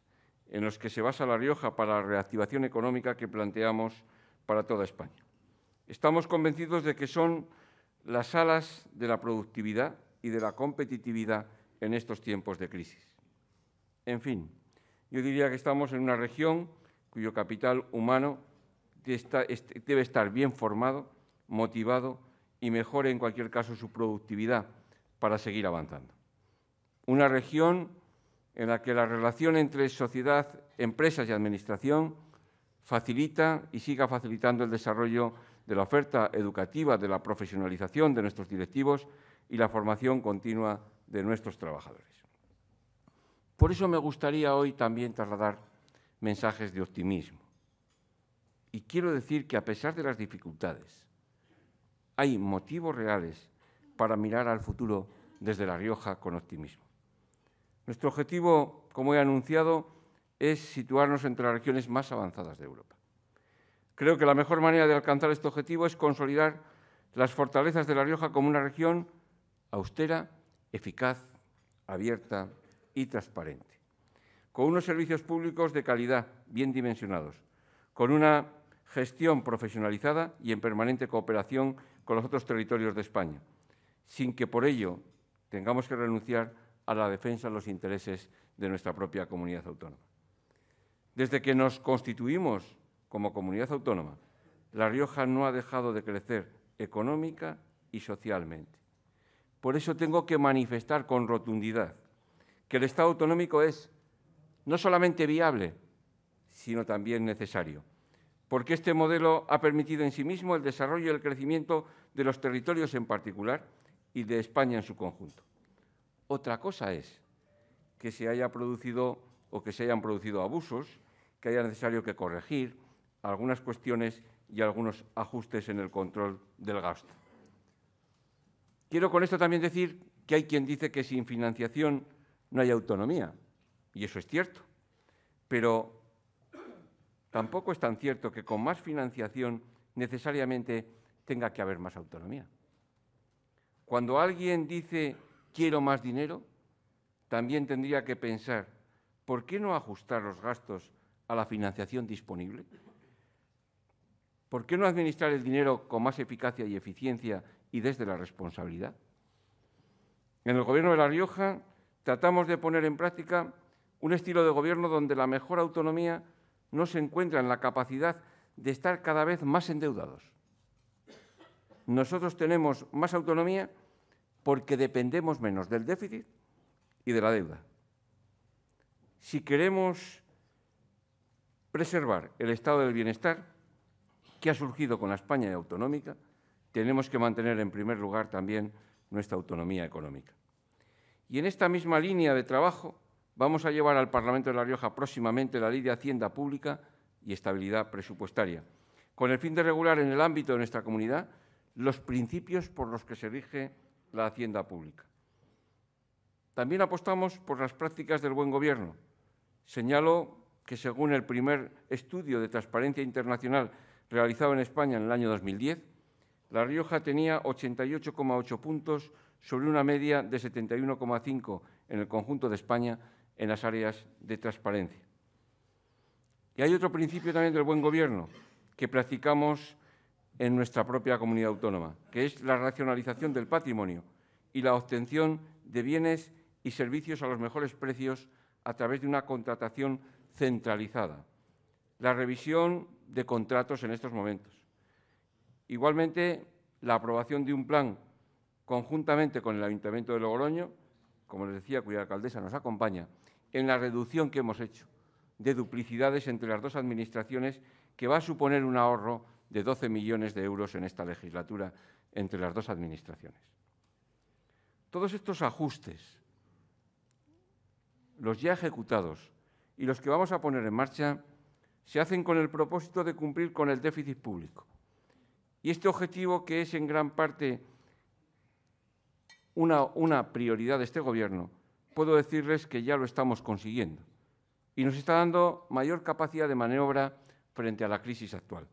[SPEAKER 3] en los que se basa La Rioja para la reactivación económica que planteamos para toda España. Estamos convencidos de que son las alas de la productividad y de la competitividad en estos tiempos de crisis. En fin, yo diría que estamos en una región cuyo capital humano debe estar bien formado, motivado y mejore en cualquier caso su productividad para seguir avanzando. Una región en la que la relación entre sociedad, empresas y administración facilita y siga facilitando el desarrollo de la oferta educativa, de la profesionalización de nuestros directivos y la formación continua de nuestros trabajadores. Por eso me gustaría hoy también trasladar mensajes de optimismo. Y quiero decir que a pesar de las dificultades, hay motivos reales para mirar al futuro desde La Rioja con optimismo. Nuestro objetivo, como he anunciado, es situarnos entre las regiones más avanzadas de Europa. Creo que la mejor manera de alcanzar este objetivo es consolidar las fortalezas de La Rioja como una región austera, eficaz, abierta y transparente, con unos servicios públicos de calidad bien dimensionados, con una gestión profesionalizada y en permanente cooperación con los otros territorios de España, sin que por ello tengamos que renunciar a la defensa de los intereses de nuestra propia comunidad autónoma. Desde que nos constituimos como comunidad autónoma, La Rioja no ha dejado de crecer económica y socialmente. Por eso tengo que manifestar con rotundidad que el Estado autonómico es no solamente viable, sino también necesario, porque este modelo ha permitido en sí mismo el desarrollo y el crecimiento de los territorios en particular y de España en su conjunto. Otra cosa es que se hayan producido abusos, que haya necesario que corregir algunas cuestiones y algunos ajustes en el control del gasto. Quiero con esto también decir que hay quien dice que sin financiación no hay autonomía, y eso es cierto, pero tampoco es tan cierto que con más financiación necesariamente tenga que haber más autonomía. Cuando alguien dice quiero más dinero, también tendría que pensar ¿por qué no ajustar los gastos a la financiación disponible? ¿Por qué no administrar el dinero con más eficacia y eficiencia y desde la responsabilidad? En el Gobierno de La Rioja tratamos de poner en práctica un estilo de gobierno donde la mejor autonomía no se encuentra en la capacidad de estar cada vez más endeudados. Nosotros tenemos más autonomía porque dependemos menos del déficit y de la deuda. Si queremos preservar el estado del bienestar que ha surgido con la España autonómica, tenemos que mantener en primer lugar también nuestra autonomía económica. Y en esta misma línea de trabajo vamos a llevar al Parlamento de La Rioja próximamente la Ley de Hacienda Pública y Estabilidad Presupuestaria, con el fin de regular en el ámbito de nuestra comunidad los principios por los que se rige la hacienda pública. También apostamos por las prácticas del buen gobierno. Señalo que según el primer estudio de transparencia internacional realizado en España en el año 2010, La Rioja tenía 88,8 puntos sobre una media de 71,5 en el conjunto de España en las áreas de transparencia. Y hay otro principio también del buen gobierno que practicamos en nuestra propia comunidad autónoma, que es la racionalización del patrimonio y la obtención de bienes y servicios a los mejores precios a través de una contratación centralizada, la revisión de contratos en estos momentos. Igualmente, la aprobación de un plan conjuntamente con el Ayuntamiento de Logroño, como les decía, cuya alcaldesa nos acompaña, en la reducción que hemos hecho de duplicidades entre las dos administraciones, que va a suponer un ahorro de 12 millones de euros en esta legislatura entre las dos administraciones. Todos estos ajustes, los ya ejecutados y los que vamos a poner en marcha, se hacen con el propósito de cumplir con el déficit público. Y este objetivo, que es en gran parte una prioridad de este Gobierno, puedo decirles que ya lo estamos consiguiendo y nos está dando mayor capacidad de maniobra frente a la crisis actual.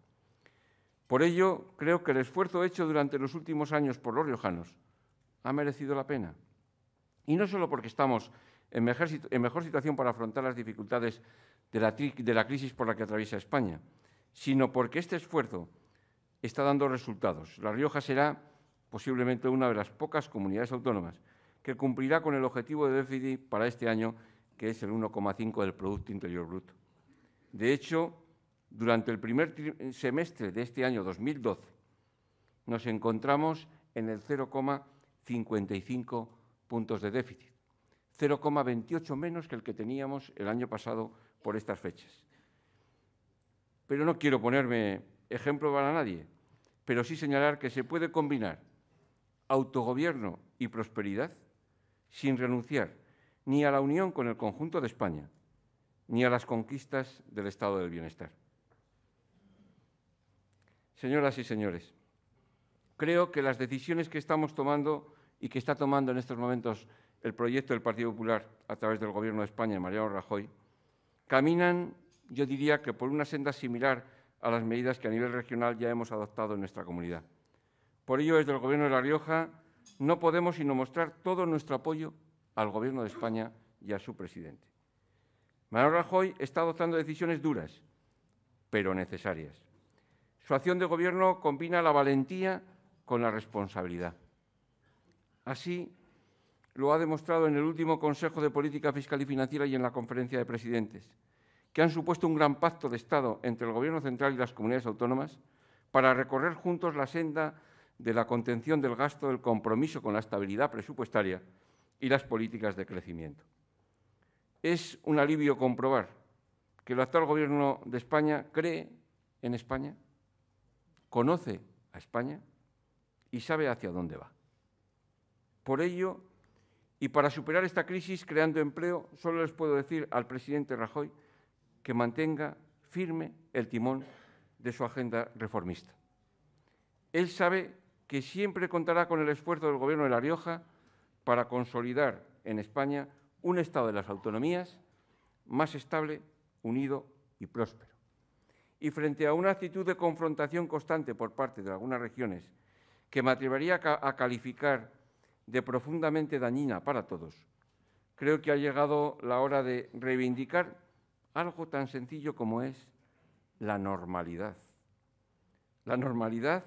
[SPEAKER 3] Por ello, creo que el esfuerzo hecho durante los últimos años por los riojanos ha merecido la pena. Y no solo porque estamos en mejor situación para afrontar las dificultades de la crisis por la que atraviesa España, sino porque este esfuerzo está dando resultados. La Rioja será posiblemente una de las pocas comunidades autónomas que cumplirá con el objetivo de déficit para este año, que es el 1,5 del Producto Interior Bruto. De hecho, Durante el primer semestre de este año 2012 nos encontramos en el 0,55 puntos de déficit, 0,28 menos que el que teníamos el año pasado por estas fechas. Pero no quiero ponerme ejemplo para nadie, pero sí señalar que se puede combinar autogobierno y prosperidad sin renunciar ni a la unión con el conjunto de España, ni a las conquistas del estado del bienestar. Señoras y señores, creo que las decisiones que estamos tomando y que está tomando en estos momentos el proyecto del Partido Popular a través del Gobierno de España, de Mariano Rajoy, caminan, yo diría que por una senda similar a las medidas que a nivel regional ya hemos adoptado en nuestra comunidad. Por ello, desde el Gobierno de La Rioja, no podemos sino mostrar todo nuestro apoyo al Gobierno de España y a su presidente. Mariano Rajoy está adoptando decisiones duras, pero necesarias. Su acción de Gobierno combina la valentía con la responsabilidad. Así lo ha demostrado en el último Consejo de Política Fiscal y Financiera y en la Conferencia de Presidentes, que han supuesto un gran pacto de Estado entre el Gobierno central y las comunidades autónomas para recorrer juntos la senda de la contención del gasto, del compromiso con la estabilidad presupuestaria y las políticas de crecimiento. Es un alivio comprobar que el actual Gobierno de España cree en España, conoce a España y sabe hacia dónde va. Por ello, y para superar esta crisis creando empleo, solo les puedo decir al presidente Rajoy que mantenga firme el timón de su agenda reformista. Él sabe que siempre contará con el esfuerzo del Gobierno de La Rioja para consolidar en España un Estado de las autonomías más estable, unido y próspero. Y frente a una actitud de confrontación constante por parte de algunas regiones que me atrevería a calificar de profundamente dañina para todos, creo que ha llegado la hora de reivindicar algo tan sencillo como es la normalidad. La normalidad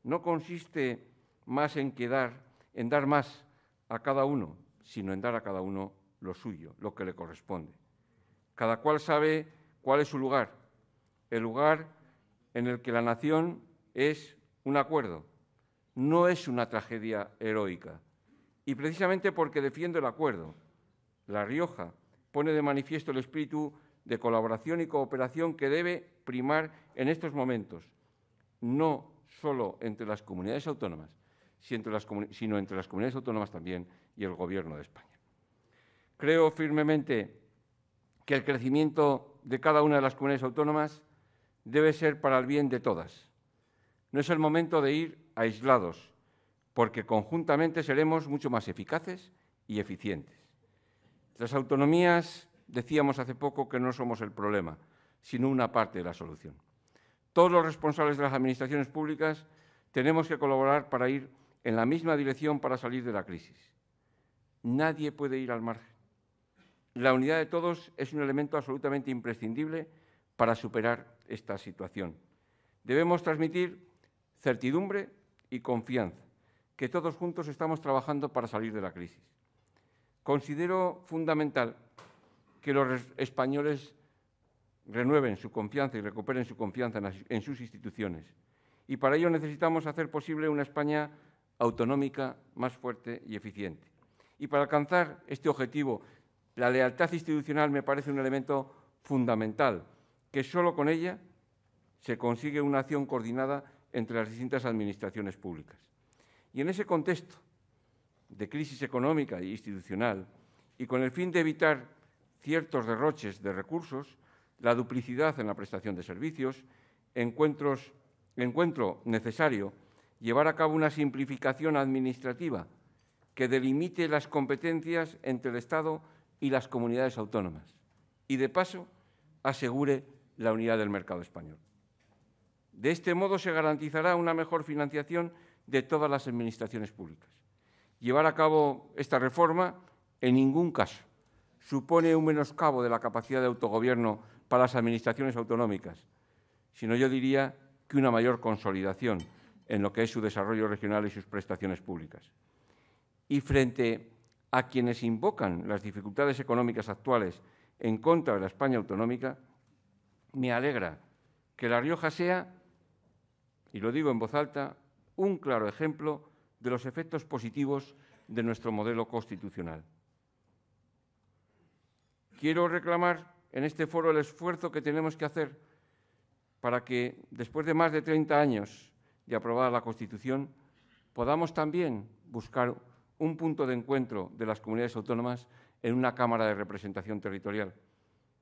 [SPEAKER 3] no consiste más en dar más a cada uno, sino en dar a cada uno lo suyo, lo que le corresponde. Cada cual sabe cuál es su lugar, el lugar en el que la nación es un acuerdo, no es una tragedia heroica. Y precisamente porque defiendo el acuerdo, La Rioja pone de manifiesto el espíritu de colaboración y cooperación que debe primar en estos momentos, no solo entre las comunidades autónomas, sino entre las comunidades autónomas también y el Gobierno de España. Creo firmemente que el crecimiento de cada una de las comunidades autónomas debe ser para el bien de todas. No es el momento de ir aislados, porque conjuntamente seremos mucho más eficaces y eficientes. Las autonomías, decíamos hace poco que no somos el problema, sino una parte de la solución. Todos los responsables de las administraciones públicas tenemos que colaborar para ir en la misma dirección para salir de la crisis. Nadie puede ir al margen. La unidad de todos es un elemento absolutamente imprescindible para superar esta situación. Debemos transmitir certidumbre y confianza, que todos juntos estamos trabajando para salir de la crisis. Considero fundamental que los españoles renueven su confianza y recuperen su confianza en sus instituciones. Y para ello necesitamos hacer posible una España autonómica, más fuerte y eficiente. Y para alcanzar este objetivo, la lealtad institucional me parece un elemento fundamental, que solo con ella se consigue una acción coordinada entre las distintas administraciones públicas. Y en ese contexto de crisis económica e institucional, y con el fin de evitar ciertos derroches de recursos, la duplicidad en la prestación de servicios, encuentro necesario llevar a cabo una simplificación administrativa que delimite las competencias entre el Estado y las comunidades autónomas y, de paso, asegure la unidad del mercado español. De este modo se garantizará una mejor financiación de todas las administraciones públicas. Llevar a cabo esta reforma en ningún caso supone un menoscabo de la capacidad de autogobierno para las administraciones autonómicas, sino yo diría que una mayor consolidación en lo que es su desarrollo regional y sus prestaciones públicas. Y frente a quienes invocan las dificultades económicas actuales en contra de la España autonómica, me alegra que La Rioja sea, y lo digo en voz alta, un claro ejemplo de los efectos positivos de nuestro modelo constitucional. Quiero reclamar en este foro el esfuerzo que tenemos que hacer para que, después de más de 30 años de aprobada la Constitución, podamos también buscar un punto de encuentro de las comunidades autónomas en una Cámara de Representación Territorial.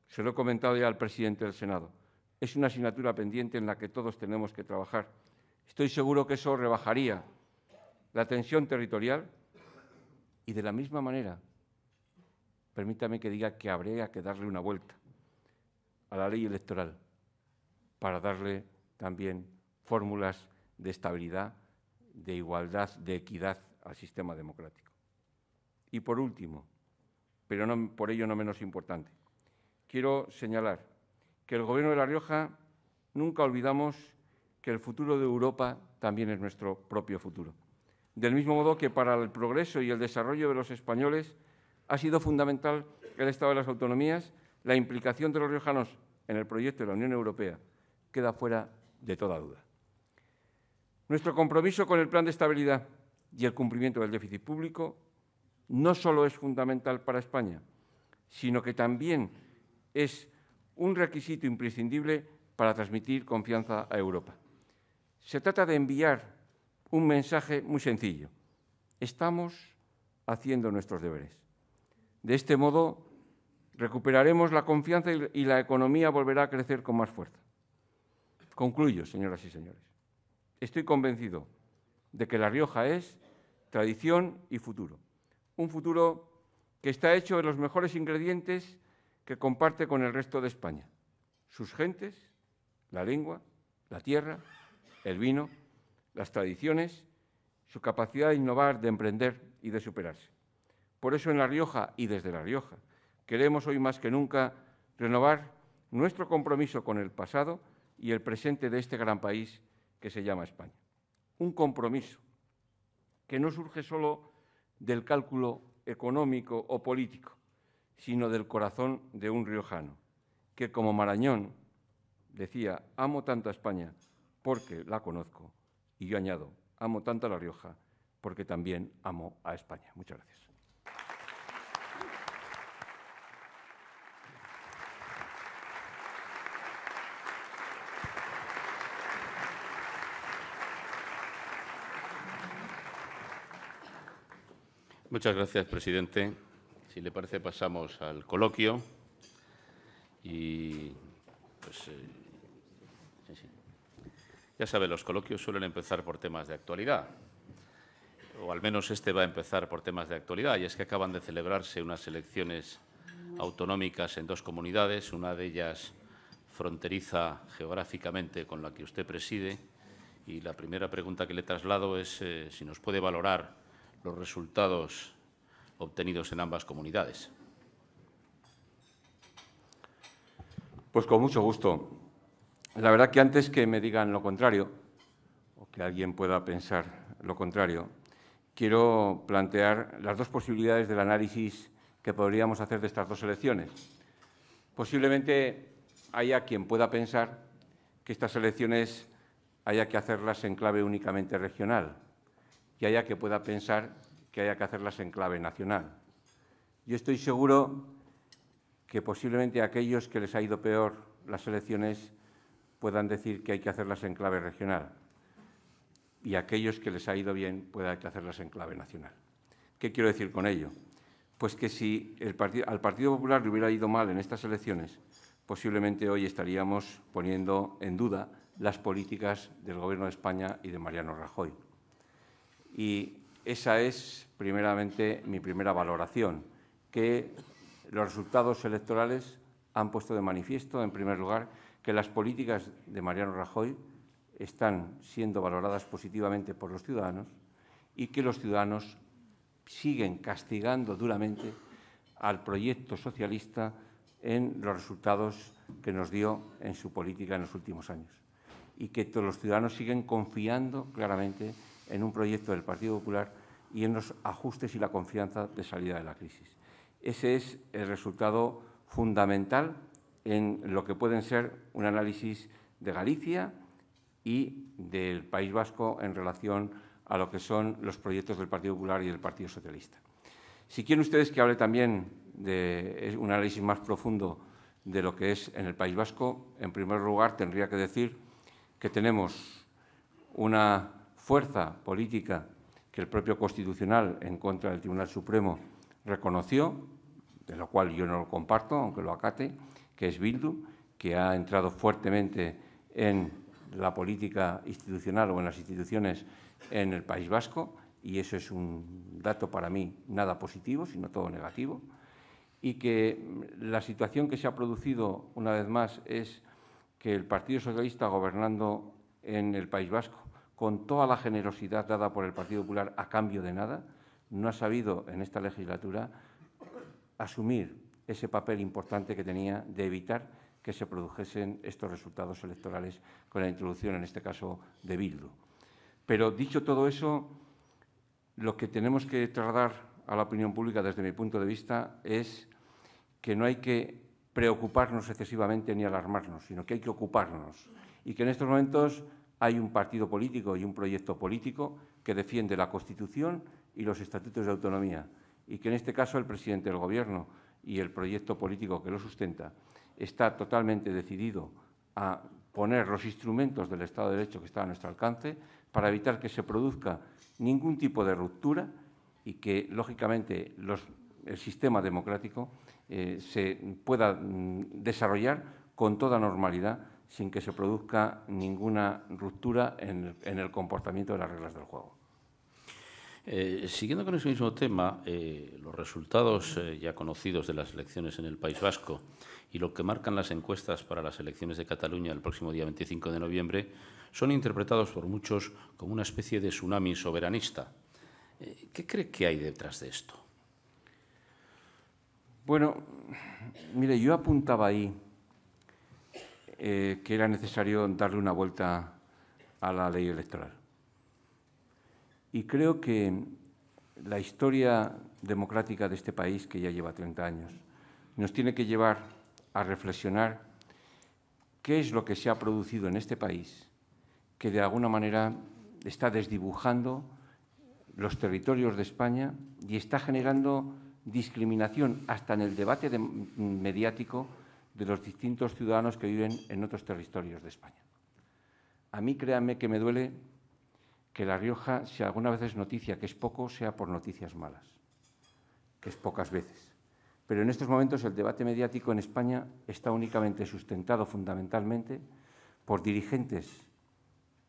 [SPEAKER 3] Se lo he comentado ya al presidente del Senado. Es una asignatura pendiente en la que todos tenemos que trabajar. Estoy seguro que eso rebajaría la tensión territorial y, de la misma manera, permítame que diga que habría que darle una vuelta a la ley electoral para darle también fórmulas de estabilidad, de igualdad, de equidad al sistema democrático. Y por último, pero no, por ello no menos importante, quiero señalar que el Gobierno de La Rioja nunca olvidamos que el futuro de Europa también es nuestro propio futuro. Del mismo modo que para el progreso y el desarrollo de los españoles ha sido fundamental el Estado de las Autonomías, la implicación de los riojanos en el proyecto de la Unión Europea queda fuera de toda duda. Nuestro compromiso con el Plan de Estabilidad y el cumplimiento del déficit público no solo es fundamental para España, sino que también es un requisito imprescindible para transmitir confianza a Europa. Se trata de enviar un mensaje muy sencillo. Estamos haciendo nuestros deberes. De este modo, recuperaremos la confianza y la economía volverá a crecer con más fuerza. Concluyo, señoras y señores. Estoy convencido de que La Rioja es tradición y futuro. Un futuro que está hecho de los mejores ingredientes que comparte con el resto de España. Sus gentes, la lengua, la tierra, el vino, las tradiciones, su capacidad de innovar, de emprender y de superarse. Por eso en La Rioja y desde La Rioja queremos hoy más que nunca renovar nuestro compromiso con el pasado y el presente de este gran país que se llama España. Un compromiso que no surge solo del cálculo económico o político, sino del corazón de un riojano, que como Marañón decía, amo tanto a España porque la conozco, y yo añado, amo tanto a La Rioja porque también amo a España. Muchas gracias.
[SPEAKER 1] Muchas gracias, presidente. Si le parece, pasamos al coloquio. Y, pues, ya sabe, los coloquios suelen empezar por temas de actualidad, o al menos este va a empezar por temas de actualidad, y es que acaban de celebrarse unas elecciones autonómicas en dos comunidades, una de ellas fronteriza geográficamente con la que usted preside, y la primera pregunta que le traslado es si nos puede valorar los resultados obtenidos en ambas comunidades.
[SPEAKER 3] Pues con mucho gusto. La verdad que antes que me digan lo contrario, o que alguien pueda pensar lo contrario, quiero plantear las dos posibilidades del análisis que podríamos hacer de estas dos elecciones. Posiblemente haya quien pueda pensar que estas elecciones haya que hacerlas en clave únicamente regional, y haya que pueda pensar que haya que hacerlas en clave nacional. Yo estoy seguro que posiblemente aquellos que les ha ido peor las elecciones puedan decir que hay que hacerlas en clave regional, y aquellos que les ha ido bien puedan que hacerlas en clave nacional. ¿Qué quiero decir con ello? Pues que si al Partido Popular le hubiera ido mal en estas elecciones, posiblemente hoy estaríamos poniendo en duda las políticas del Gobierno de España y de Mariano Rajoy. Y esa es, primeramente, mi primera valoración, que los resultados electorales han puesto de manifiesto, en primer lugar, que las políticas de Mariano Rajoy están siendo valoradas positivamente por los ciudadanos y que los ciudadanos siguen castigando duramente al proyecto socialista en los resultados que nos dio en su política en los últimos años, y que todos los ciudadanos siguen confiando claramente en un proyecto del Partido Popular y en los ajustes y la confianza de salida de la crisis. Ese es el resultado fundamental en lo que pueden ser un análisis de Galicia y del País Vasco en relación a lo que son los proyectos del Partido Popular y del Partido Socialista. Si quieren ustedes que hable también de un análisis más profundo de lo que es en el País Vasco, en primer lugar tendría que decir que tenemos una fuerza política que el propio Constitucional, en contra del Tribunal Supremo, reconoció, de lo cual yo no lo comparto, aunque lo acate, que es Bildu, que ha entrado fuertemente en la política institucional o en las instituciones en el País Vasco, y eso es un dato para mí nada positivo, sino todo negativo, y que la situación que se ha producido una vez más es que el Partido Socialista, gobernando en el País Vasco, con toda la generosidad dada por el Partido Popular a cambio de nada, no ha sabido en esta legislatura asumir ese papel importante que tenía de evitar que se produjesen estos resultados electorales con la introducción, en este caso, de Bildu. Pero, dicho todo eso, lo que tenemos que trasladar a la opinión pública, desde mi punto de vista, es que no hay que preocuparnos excesivamente ni alarmarnos, sino que hay que ocuparnos. Y que en estos momentos hay un partido político y un proyecto político que defiende la Constitución y los estatutos de autonomía, y que en este caso el presidente del Gobierno y el proyecto político que lo sustenta está totalmente decidido a poner los instrumentos del Estado de Derecho que están a nuestro alcance para evitar que se produzca ningún tipo de ruptura y que, lógicamente, el sistema democrático se pueda desarrollar con toda normalidad sin que se produzca ninguna ruptura en el comportamiento de las reglas del juego.
[SPEAKER 1] Siguiendo con ese mismo tema, los resultados ya conocidos de las elecciones en el País Vasco y lo que marcan las encuestas para las elecciones de Cataluña el próximo día 25 de noviembre son interpretados por muchos como una especie de tsunami soberanista. ¿Qué cree que hay detrás de esto?
[SPEAKER 3] Bueno, mire, yo apuntaba ahí que era necesario darle una vuelta a la ley electoral. Y creo que la historia democrática de este país, que ya lleva 30 años, nos tiene que llevar a reflexionar qué es lo que se ha producido en este país que de alguna manera está desdibujando los territorios de España y está generando discriminación hasta en el debate mediático de los distintos ciudadanos que viven en otros territorios de España. A mí, créanme que me duele que La Rioja, si alguna vez es noticia, que es poco, sea por noticias malas, que es pocas veces. Pero en estos momentos el debate mediático en España está únicamente sustentado fundamentalmente por dirigentes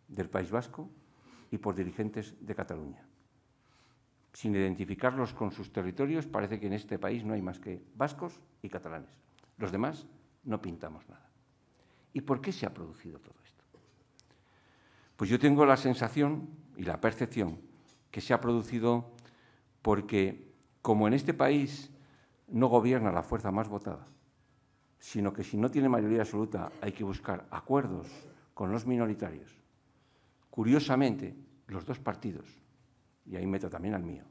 [SPEAKER 3] del País Vasco y por dirigentes de Cataluña. Sin identificarlos con sus territorios, parece que en este país no hay más que vascos y catalanes. Los demás no pintamos nada. ¿Y por qué se ha producido todo esto? Pues yo tengo la sensación y la percepción que se ha producido porque, como en este país no gobierna la fuerza más votada, sino que si no tiene mayoría absoluta hay que buscar acuerdos con los minoritarios, curiosamente, los dos partidos, y ahí meto también al mío,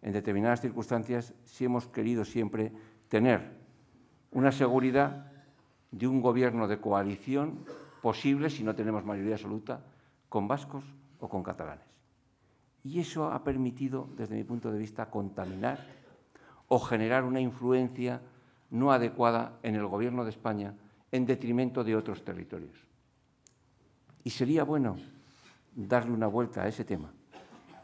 [SPEAKER 3] en determinadas circunstancias sí hemos querido siempre tener una seguridad de un gobierno de coalición posible, si no tenemos mayoría absoluta, con vascos o con catalanes. Y eso ha permitido, desde mi punto de vista, contaminar o generar una influencia no adecuada en el Gobierno de España en detrimento de otros territorios. Y sería bueno darle una vuelta a ese tema,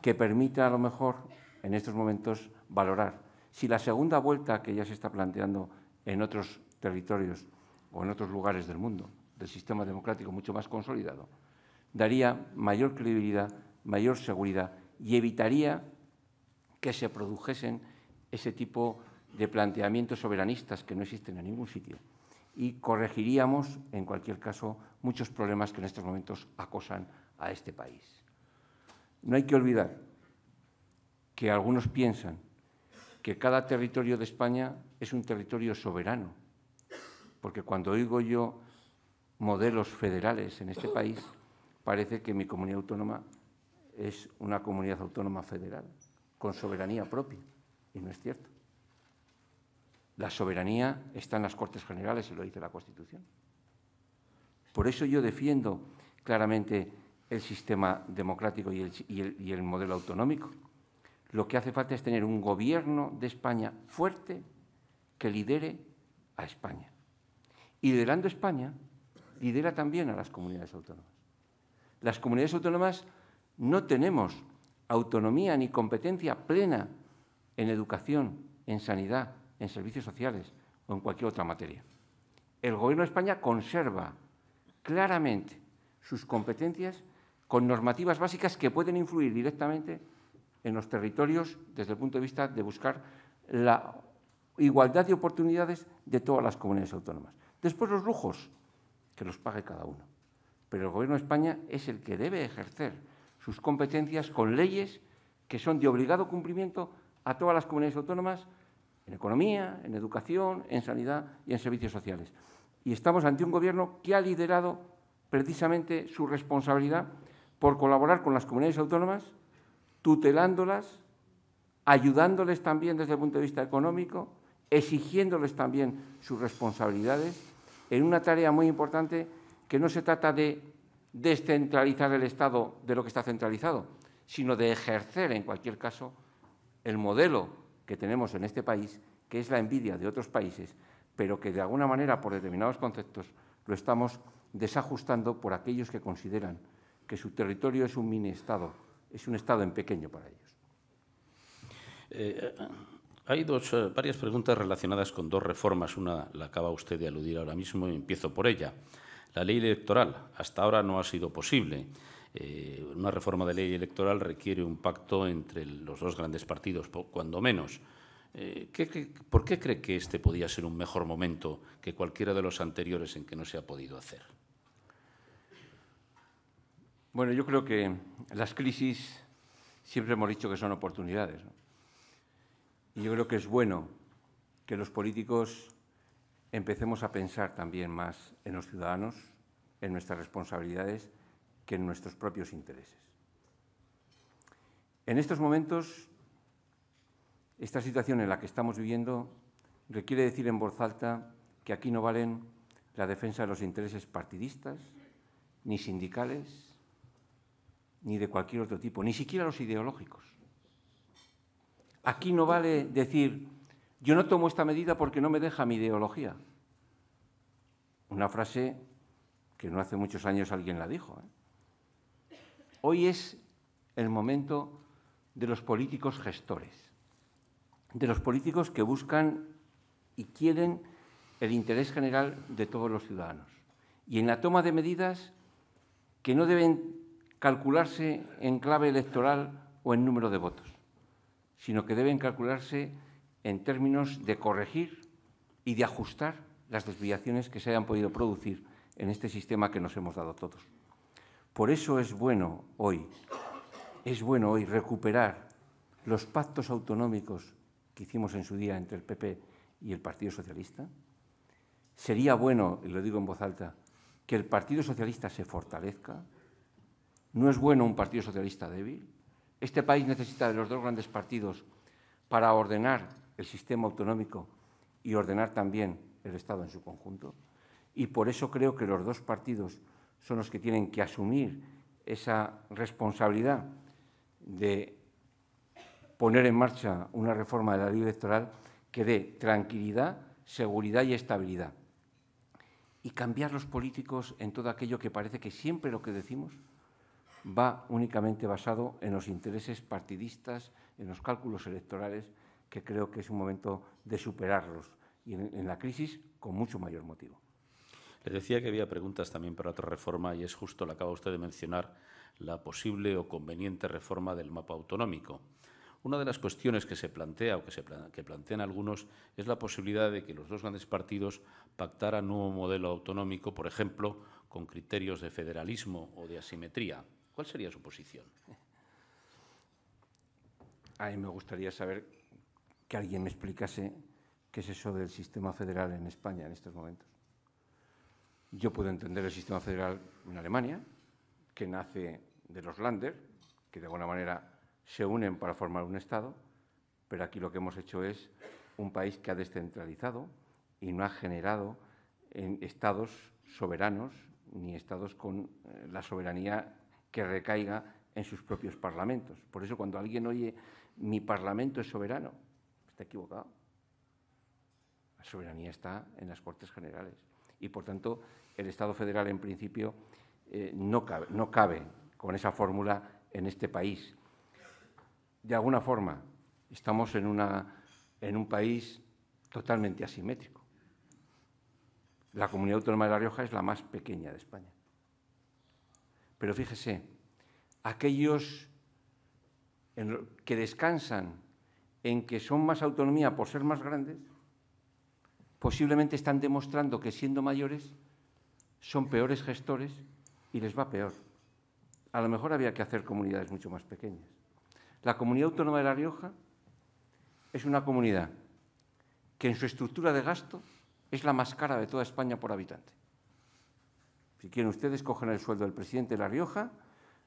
[SPEAKER 3] que permita a lo mejor en estos momentos valorar si la segunda vuelta que ya se está planteando en otros territorios o en otros lugares del mundo, del sistema democrático mucho más consolidado, daría mayor credibilidad, mayor seguridad y evitaría que se produjesen ese tipo de planteamientos soberanistas que no existen en ningún sitio. Y corregiríamos, en cualquier caso, muchos problemas que en estos momentos acosan a este país. No hay que olvidar que algunos piensan que cada territorio de España es un territorio soberano, porque cuando oigo yo modelos federales en este país, parece que mi comunidad autónoma es una comunidad autónoma federal, con soberanía propia, y no es cierto. La soberanía está en las Cortes Generales y lo dice la Constitución. Por eso yo defiendo claramente el sistema democrático y el modelo autonómico. Lo que hace falta es tener un gobierno de España fuerte que lidere a España. Y liderando España, lidera también a las comunidades autónomas. Las comunidades autónomas no tenemos autonomía ni competencia plena en educación, en sanidad, en servicios sociales o en cualquier otra materia. El Gobierno de España conserva claramente sus competencias con normativas básicas que pueden influir directamente en los territorios desde el punto de vista de buscar la igualdad de oportunidades de todas las comunidades autónomas. Después los lujos, que los pague cada uno. Pero el Gobierno de España es el que debe ejercer sus competencias con leyes que son de obligado cumplimiento a todas las comunidades autónomas en economía, en educación, en sanidad y en servicios sociales. Y estamos ante un Gobierno que ha liderado precisamente su responsabilidad por colaborar con las comunidades autónomas, tutelándolas, ayudándoles también desde el punto de vista económico, exigiéndoles también sus responsabilidades en una tarea muy importante que no se trata de descentralizar el Estado de lo que está centralizado, sino de ejercer, en cualquier caso, el modelo que tenemos en este país, que es la envidia de otros países, pero que de alguna manera, por determinados conceptos, lo estamos desajustando por aquellos que consideran que su territorio es un mini-Estado, es un Estado en pequeño para ellos.
[SPEAKER 1] Hay varias preguntas relacionadas con dos reformas. Una la acaba usted de aludir ahora mismo y empiezo por ella. La ley electoral hasta ahora no ha sido posible. Una reforma de ley electoral requiere un pacto entre los dos grandes partidos, cuando menos. ¿Por qué cree que este podía ser un mejor momento que cualquiera de los anteriores en que no se ha podido hacer?
[SPEAKER 3] Bueno, yo creo que las crisis siempre hemos dicho que son oportunidades, ¿no? Y yo creo que es bueno que los políticos empecemos a pensar también más en los ciudadanos, en nuestras responsabilidades, que en nuestros propios intereses. En estos momentos, esta situación en la que estamos viviendo requiere decir en voz alta que aquí no valen la defensa de los intereses partidistas, ni sindicales, ni de cualquier otro tipo, ni siquiera los ideológicos. Aquí no vale decir, yo no tomo esta medida porque no me deja mi ideología. Una frase que no hace muchos años alguien la dijo, ¿eh? Hoy es el momento de los políticos gestores, de los políticos que buscan y quieren el interés general de todos los ciudadanos. Y en la toma de medidas que no deben calcularse en clave electoral o en número de votos, sino que deben calcularse en términos de corregir y de ajustar las desviaciones que se hayan podido producir en este sistema que nos hemos dado todos. Por eso es bueno hoy recuperar los pactos autonómicos que hicimos en su día entre el PP y el Partido Socialista. Sería bueno, y lo digo en voz alta, que el Partido Socialista se fortalezca. No es bueno un Partido Socialista débil. Este país necesita de los dos grandes partidos para ordenar el sistema autonómico y ordenar también el Estado en su conjunto. Y por eso creo que los dos partidos son los que tienen que asumir esa responsabilidad de poner en marcha una reforma de la ley electoral que dé tranquilidad, seguridad y estabilidad. Y cambiar los políticos en todo aquello que parece que siempre lo que decimos va únicamente basado en los intereses partidistas, en los cálculos electorales, que creo que es un momento de superarlos y en la crisis con mucho mayor motivo.
[SPEAKER 1] Le decía que había preguntas también para otra reforma y es justo, la acaba usted de mencionar, la posible o conveniente reforma del mapa autonómico. Una de las cuestiones que se plantea o que plantean algunos es la posibilidad de que los dos grandes partidos pactaran un nuevo modelo autonómico, por ejemplo, con criterios de federalismo o de asimetría. ¿Cuál sería su posición?
[SPEAKER 3] A mí me gustaría saber que alguien me explicase qué es eso del sistema federal en España en estos momentos. Yo puedo entender el sistema federal en Alemania, que nace de los Länder, que de alguna manera se unen para formar un Estado, pero aquí lo que hemos hecho es un país que ha descentralizado y no ha generado en estados soberanos ni estados con la soberanía que recaiga en sus propios parlamentos. Por eso, cuando alguien oye «mi parlamento es soberano», está equivocado. La soberanía está en las Cortes Generales. Y, por tanto, el Estado federal, en principio, no cabe con esa fórmula en este país. De alguna forma, estamos en un país totalmente asimétrico. La Comunidad Autónoma de La Rioja es la más pequeña de España. Pero fíjese, aquellos que descansan en que son más autonomía por ser más grandes, posiblemente están demostrando que, siendo mayores, son peores gestores y les va peor. A lo mejor había que hacer comunidades mucho más pequeñas. La Comunidad Autónoma de La Rioja es una comunidad que en su estructura de gasto es la más cara de toda España por habitante. Si quieren ustedes, cogen el sueldo del presidente de La Rioja,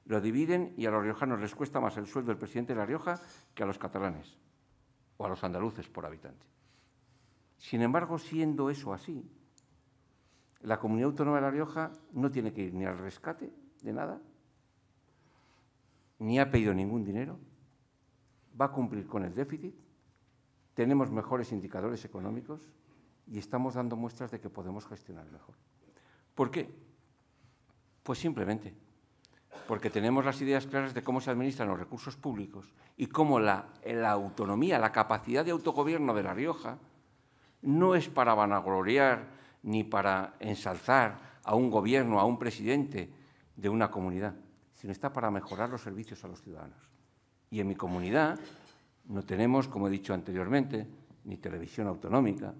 [SPEAKER 3] lo dividen y a los riojanos les cuesta más el sueldo del presidente de La Rioja que a los catalanes o a los andaluces por habitante. Sin embargo, siendo eso así, la Comunidad Autónoma de La Rioja no tiene que ir ni al rescate de nada, ni ha pedido ningún dinero, va a cumplir con el déficit, tenemos mejores indicadores económicos y estamos dando muestras de que podemos gestionar mejor. ¿Por qué? Pues simplemente porque tenemos las ideas claras de cómo se administran los recursos públicos y cómo la autonomía, la capacidad de autogobierno de La Rioja no es para vanagloriar ni para ensalzar a un gobierno, a un presidente de una comunidad, sino está para mejorar los servicios a los ciudadanos. Y en mi comunidad no tenemos, como he dicho anteriormente, ni televisión autonómica,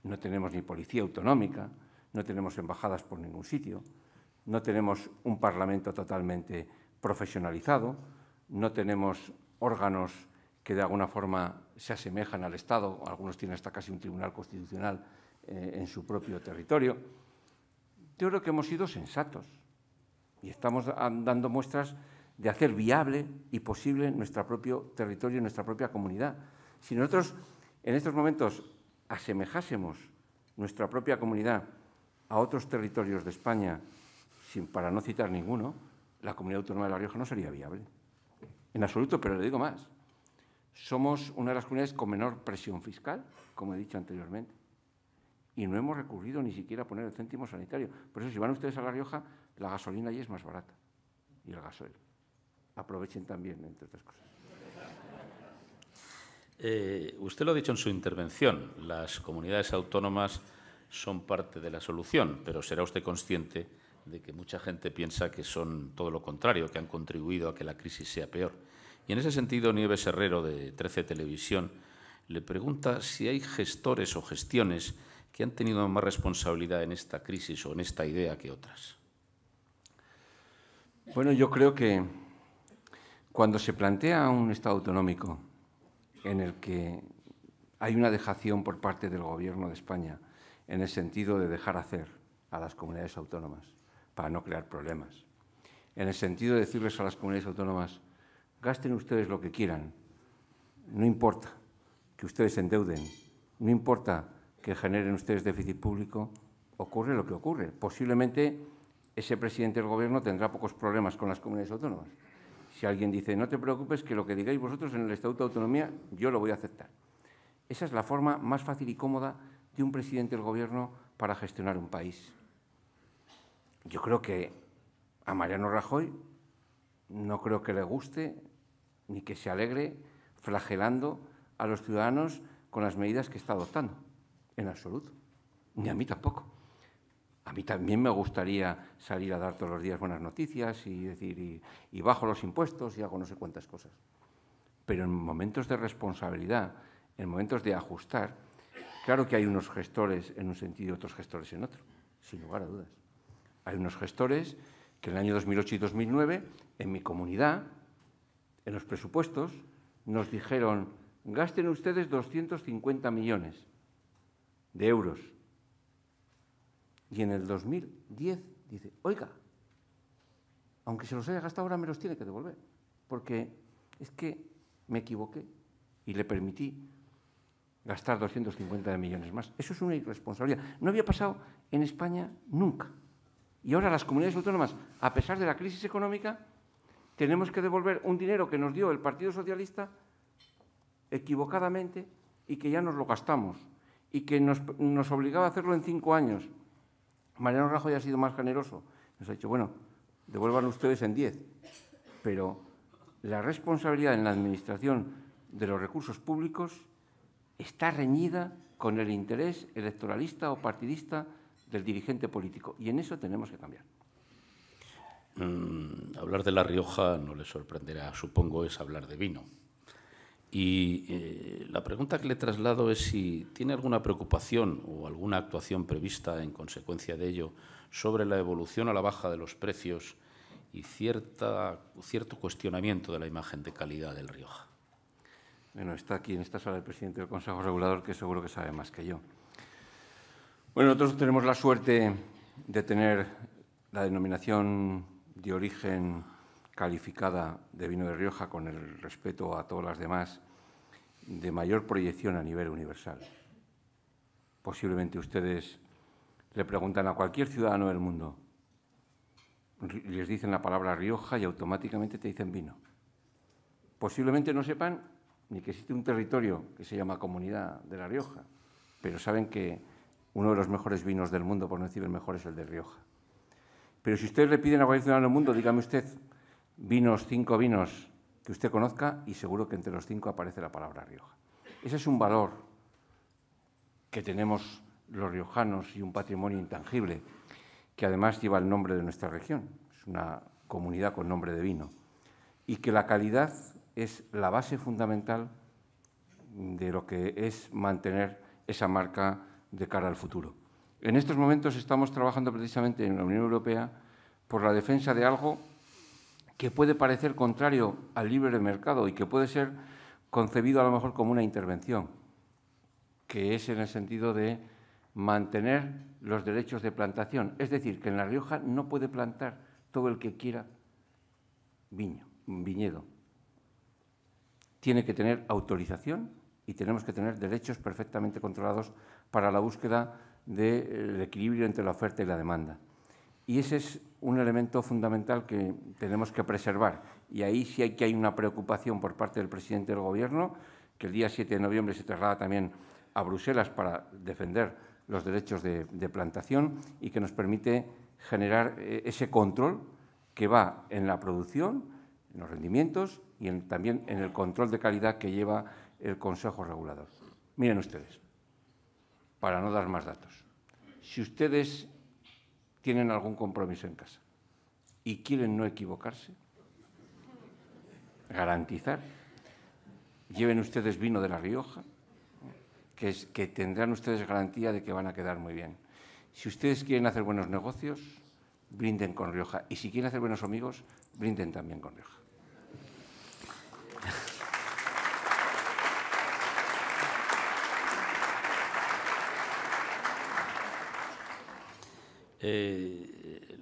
[SPEAKER 3] no tenemos ni policía autonómica, no tenemos embajadas por ningún sitio, no tenemos un parlamento totalmente profesionalizado, no tenemos órganos que de alguna forma se asemejan al Estado, algunos tienen hasta casi un tribunal constitucional en su propio territorio. Yo creo que hemos sido sensatos y estamos dando muestras de hacer viable y posible nuestro propio territorio, nuestra propia comunidad. Si nosotros en estos momentos asemejásemos nuestra propia comunidad a otros territorios de España, para no citar ninguno, la Comunidad Autónoma de La Rioja no sería viable. En absoluto, pero le digo más. Somos una de las comunidades con menor presión fiscal, como he dicho anteriormente, y no hemos recurrido ni siquiera a poner el céntimo sanitario. Por eso, si van ustedes a La Rioja, la gasolina allí es más barata y el gasoil. Aprovechen también, entre otras cosas.
[SPEAKER 1] Usted lo ha dicho en su intervención, las comunidades autónomas son parte de la solución, pero será usted consciente de que mucha gente piensa que son todo lo contrario, que han contribuido a que la crisis sea peor. Y en ese sentido, Nieves Herrero, de 13 Televisión, le pregunta si hay gestores o gestiones que han tenido más responsabilidad en esta crisis o en esta idea que otras.
[SPEAKER 3] Bueno, yo creo que cuando se plantea un Estado autonómico en el que hay una dejación por parte del Gobierno de España en el sentido de dejar hacer a las comunidades autónomas para no crear problemas, en el sentido de decirles a las comunidades autónomas, gasten ustedes lo que quieran, no importa que ustedes se endeuden, no importa que generen ustedes déficit público, ocurre lo que ocurre. Posiblemente ese presidente del Gobierno tendrá pocos problemas con las comunidades autónomas. Si alguien dice, no te preocupes, que lo que digáis vosotros en el Estatuto de Autonomía, yo lo voy a aceptar. Esa es la forma más fácil y cómoda de un presidente del Gobierno para gestionar un país. Yo creo que a Mariano Rajoy no creo que le guste ni que se alegre flagelando a los ciudadanos con las medidas que está adoptando, en absoluto. Ni a mí tampoco. A mí también me gustaría salir a dar todos los días buenas noticias y decir, y bajo los impuestos y hago no sé cuántas cosas. Pero en momentos de responsabilidad, en momentos de ajustar, claro que hay unos gestores en un sentido y otros gestores en otro, sin lugar a dudas. Hay unos gestores que en el año 2008 y 2009, en mi comunidad, en los presupuestos, nos dijeron, gasten ustedes 250 millones de euros. Y en el 2010 dice, oiga, aunque se los haya gastado ahora me los tiene que devolver, porque es que me equivoqué y le permití gastar 250 millones más. Eso es una irresponsabilidad. No había pasado en España nunca. Y ahora las comunidades autónomas, a pesar de la crisis económica, tenemos que devolver un dinero que nos dio el Partido Socialista equivocadamente y que ya nos lo gastamos y que nos obligaba a hacerlo en 5 años. Mariano Rajoy ha sido más generoso. Nos ha dicho, bueno, devuelvan ustedes en 10. Pero la responsabilidad en la administración de los recursos públicos está reñida con el interés electoralista o partidista del dirigente político. Y en eso tenemos que cambiar.
[SPEAKER 1] Hablar de La Rioja no le sorprenderá, supongo, es hablar de vino. Y la pregunta que le traslado es si tiene alguna preocupación o alguna actuación prevista en consecuencia de ello sobre la evolución a la baja de los precios y cierto cuestionamiento de la imagen de calidad del Rioja.
[SPEAKER 3] Bueno, está aquí en esta sala el presidente del Consejo Regulador, que seguro que sabe más que yo. Bueno, nosotros tenemos la suerte de tener la denominación de origen calificada de vino de Rioja, con el respeto a todas las demás, de mayor proyección a nivel universal. Posiblemente ustedes le preguntan a cualquier ciudadano del mundo, les dicen la palabra Rioja y automáticamente te dicen vino. Posiblemente no sepan ni que existe un territorio que se llama Comunidad de La Rioja, pero saben que uno de los mejores vinos del mundo, por no decir el mejor, es el de Rioja. Pero si ustedes le piden a cualquier ciudadano del mundo, dígame usted 5 vinos que usted conozca, y seguro que entre los 5 aparece la palabra Rioja. Ese es un valor que tenemos los riojanos y un patrimonio intangible, que además lleva el nombre de nuestra región. Es una comunidad con nombre de vino. Y que la calidad es la base fundamental de lo que es mantener esa marca de cara al futuro. En estos momentos estamos trabajando precisamente en la Unión Europea por la defensa de algo que puede parecer contrario al libre mercado y que puede ser concebido a lo mejor como una intervención, que es en el sentido de mantener los derechos de plantación. Es decir, que en La Rioja no puede plantar todo el que quiera viñedo. Tiene que tener autorización y tenemos que tener derechos perfectamente controlados para la búsqueda del equilibrio entre la oferta y la demanda. Y ese es un elemento fundamental que tenemos que preservar. Y ahí sí hay una preocupación por parte del presidente del Gobierno, que el día 7 de noviembre se traslada también a Bruselas para defender los derechos de plantación y que nos permite generar ese control que va en la producción, en los rendimientos y también en el control de calidad que lleva el Consejo Regulador. Miren ustedes, para no dar más datos, si ustedes tienen algún compromiso en casa y quieren no equivocarse, garantizar, lleven ustedes vino de La Rioja, que tendrán ustedes garantía de que van a quedar muy bien. Si ustedes quieren hacer buenos negocios, brinden con Rioja. Y si quieren hacer buenos amigos, brinden también con Rioja.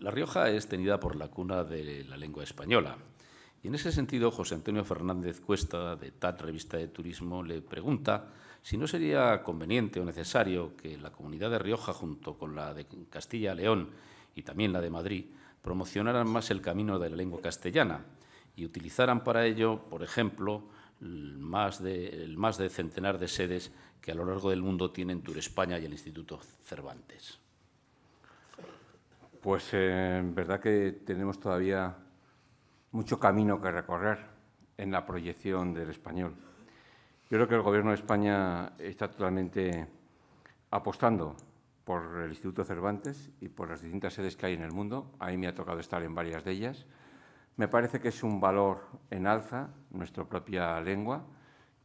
[SPEAKER 1] La Rioja es tenida por la cuna de la lengua española. Y en ese sentido, José Antonio Fernández Cuesta, de TAT, Revista de Turismo, le pregunta si no sería conveniente o necesario que la Comunidad de Rioja, junto con la de Castilla-León y también la de Madrid, promocionaran más el camino de la lengua castellana y utilizaran para ello, por ejemplo, el más de centenar de sedes que a lo largo del mundo tienen Tour España y el Instituto Cervantes.
[SPEAKER 3] Pues en verdad que tenemos todavía mucho camino que recorrer en la proyección del español. Yo creo que el Gobierno de España está totalmente apostando por el Instituto Cervantes y por las distintas sedes que hay en el mundo. A mí me ha tocado estar en varias de ellas. Me parece que es un valor en alza nuestra propia lengua,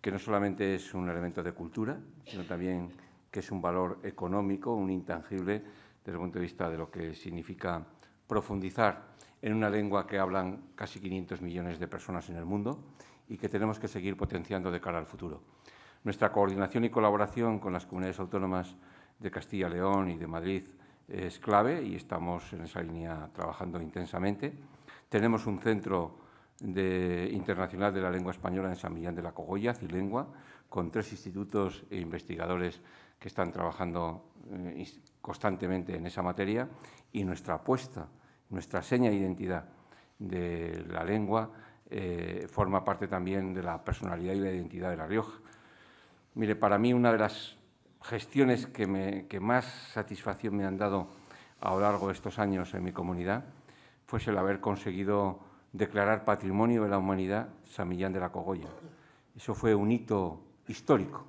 [SPEAKER 3] que no solamente es un elemento de cultura, sino también que es un valor económico, un intangible, desde el punto de vista de lo que significa profundizar en una lengua que hablan casi 500 millones de personas en el mundo y que tenemos que seguir potenciando de cara al futuro. Nuestra coordinación y colaboración con las comunidades autónomas de Castilla y León y de Madrid es clave y estamos en esa línea trabajando intensamente. Tenemos un centro internacional de la lengua española en San Millán de la Cogolla, Cilengua, con 3 institutos e investigadores que están trabajando constantemente en esa materia y nuestra apuesta, nuestra seña de identidad de la lengua forma parte también de la personalidad y la identidad de La Rioja. Mire, para mí una de las gestiones que más satisfacción me han dado a lo largo de estos años en mi comunidad fue el haber conseguido declarar Patrimonio de la Humanidad San Millán de la Cogolla. Eso fue un hito histórico,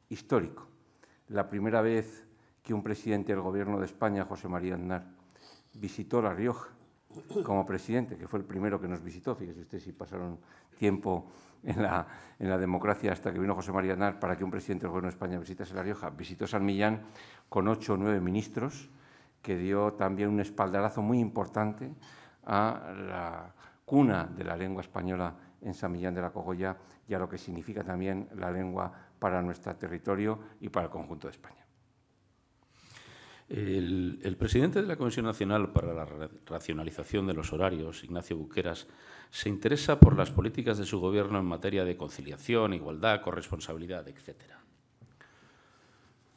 [SPEAKER 3] histórico. La primera vez que un presidente del Gobierno de España, José María Aznar, visitó La Rioja como presidente, que fue el primero que nos visitó. Fíjese usted si pasaron tiempo en la democracia hasta que vino José María Aznar para que un presidente del Gobierno de España visitase La Rioja. Visitó San Millán con 8 o 9 ministros, que dio también un espaldarazo muy importante a la cuna de la lengua española en San Millán de la Cogolla y a lo que significa también la lengua para nuestro territorio y para el conjunto de España.
[SPEAKER 1] El presidente de la Comisión Nacional para la Racionalización de los Horarios, Ignacio Buqueras, se interesa por las políticas de su Gobierno en materia de conciliación, igualdad, corresponsabilidad, etcétera.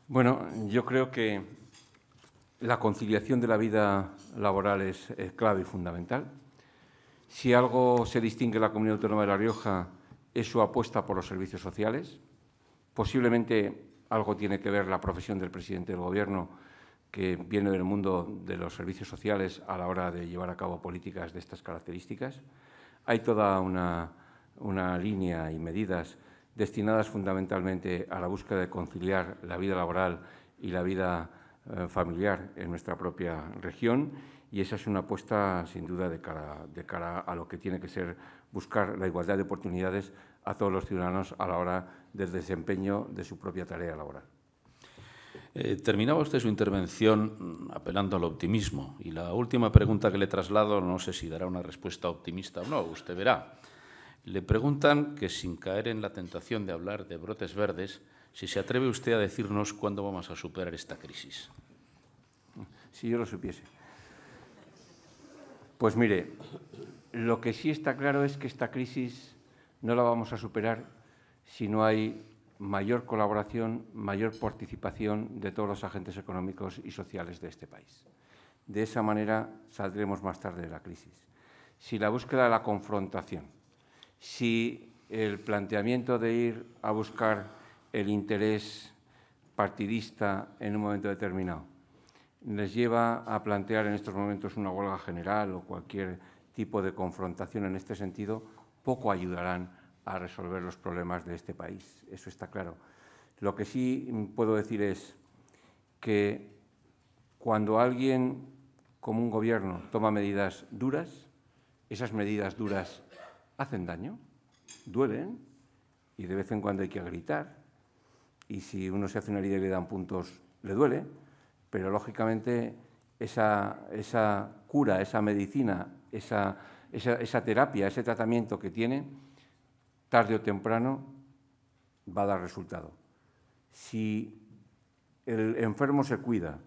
[SPEAKER 3] Bueno, yo creo que la conciliación de la vida laboral es clave y fundamental. Si algo se distingue en la Comunidad Autónoma de La Rioja es su apuesta por los servicios sociales. Posiblemente algo tiene que ver la profesión del presidente del Gobierno, que viene del mundo de los servicios sociales a la hora de llevar a cabo políticas de estas características. Hay toda una línea y medidas destinadas fundamentalmente a la búsqueda de conciliar la vida laboral y la vida familiar en nuestra propia región, y esa es una apuesta sin duda de cara a lo que tiene que ser buscar la igualdad de oportunidades a todos los ciudadanos a la hora del desempeño de su propia tarea laboral.
[SPEAKER 1] Terminaba usted su intervención apelando al optimismo, y la última pregunta que le traslado, no sé si dará una respuesta optimista o no, usted verá. Le preguntan que, sin caer en la tentación de hablar de brotes verdes, si se atreve usted a decirnos cuándo vamos a superar esta crisis.
[SPEAKER 3] Si yo lo supiese. Pues mire, lo que sí está claro es que esta crisis no la vamos a superar si no hay mayor colaboración, mayor participación de todos los agentes económicos y sociales de este país. De esa manera saldremos más tarde de la crisis. Si la búsqueda de la confrontación, si el planteamiento de ir a buscar el interés partidista en un momento determinado les lleva a plantear en estos momentos una huelga general o cualquier tipo de confrontación en este sentido, poco ayudarán a resolver los problemas de este país. Eso está claro. Lo que sí puedo decir es que cuando alguien, como un gobierno, toma medidas duras, esas medidas duras hacen daño, duelen, y de vez en cuando hay que gritar. Y si uno se hace una herida y le dan puntos, le duele, pero lógicamente esa cura, esa medicina, esa terapia, ese tratamiento que tiene, tarde o temprano va a dar resultado. Si el enfermo se cuida,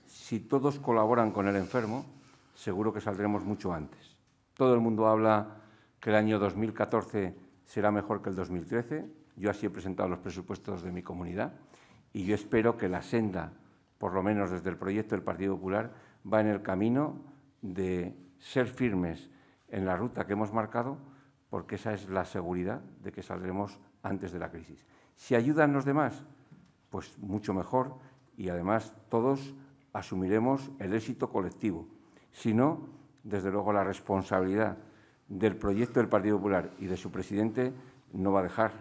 [SPEAKER 3] si todos colaboran con el enfermo, seguro que saldremos mucho antes. Todo el mundo habla que el año 2014 será mejor que el 2013. Yo así he presentado los presupuestos de mi comunidad y yo espero que la senda, por lo menos desde el proyecto del Partido Popular, va en el camino de ser firmes en la ruta que hemos marcado, porque esa es la seguridad de que saldremos antes de la crisis. Si ayudan los demás, pues mucho mejor, y además todos asumiremos el éxito colectivo. Si no, desde luego la responsabilidad del proyecto del Partido Popular y de su presidente no va a dejar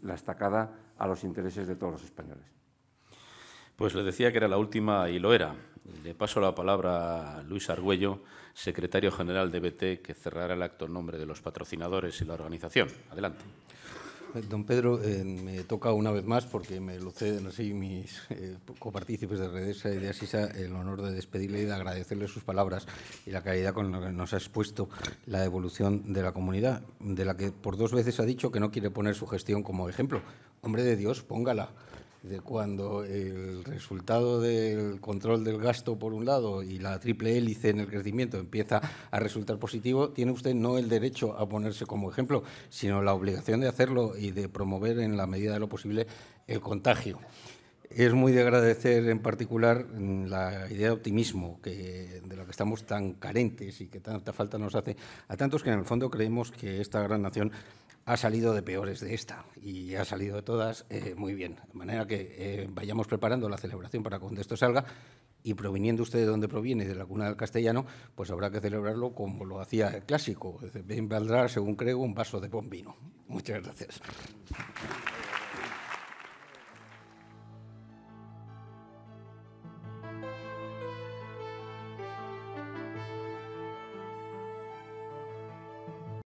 [SPEAKER 3] la estacada a los intereses de todos los españoles.
[SPEAKER 1] Pues le decía que era la última y lo era. Le paso la palabra a Luis Argüello, secretario general de BT, que cerrará el acto en nombre de los patrocinadores y la organización. Adelante.
[SPEAKER 4] Don Pedro, me toca una vez más, porque me lo ceden así mis copartícipes de Redesa y de Asisa, el honor de despedirle y de agradecerle sus palabras y la calidad con la que nos ha expuesto la evolución de la comunidad, de la que por 2 veces ha dicho que no quiere poner su gestión como ejemplo. Hombre de Dios, póngala. De cuando el resultado del control del gasto, por un lado, y la triple hélice en el crecimiento empieza a resultar positivo, tiene usted no el derecho a ponerse como ejemplo, sino la obligación de hacerlo y de promover en la medida de lo posible el contagio. Es muy de agradecer en particular la idea de optimismo de la que estamos tan carentes y que tanta falta nos hace a tantos que en el fondo creemos que esta gran nación ha salido de peores de esta y ha salido de todas muy bien. De manera que vayamos preparando la celebración para cuando esto salga y proviniendo usted de donde proviene, de la cuna del castellano, pues habrá que celebrarlo como lo hacía el clásico. Bien valdrá, según creo, un vaso de buen vino. Muchas gracias.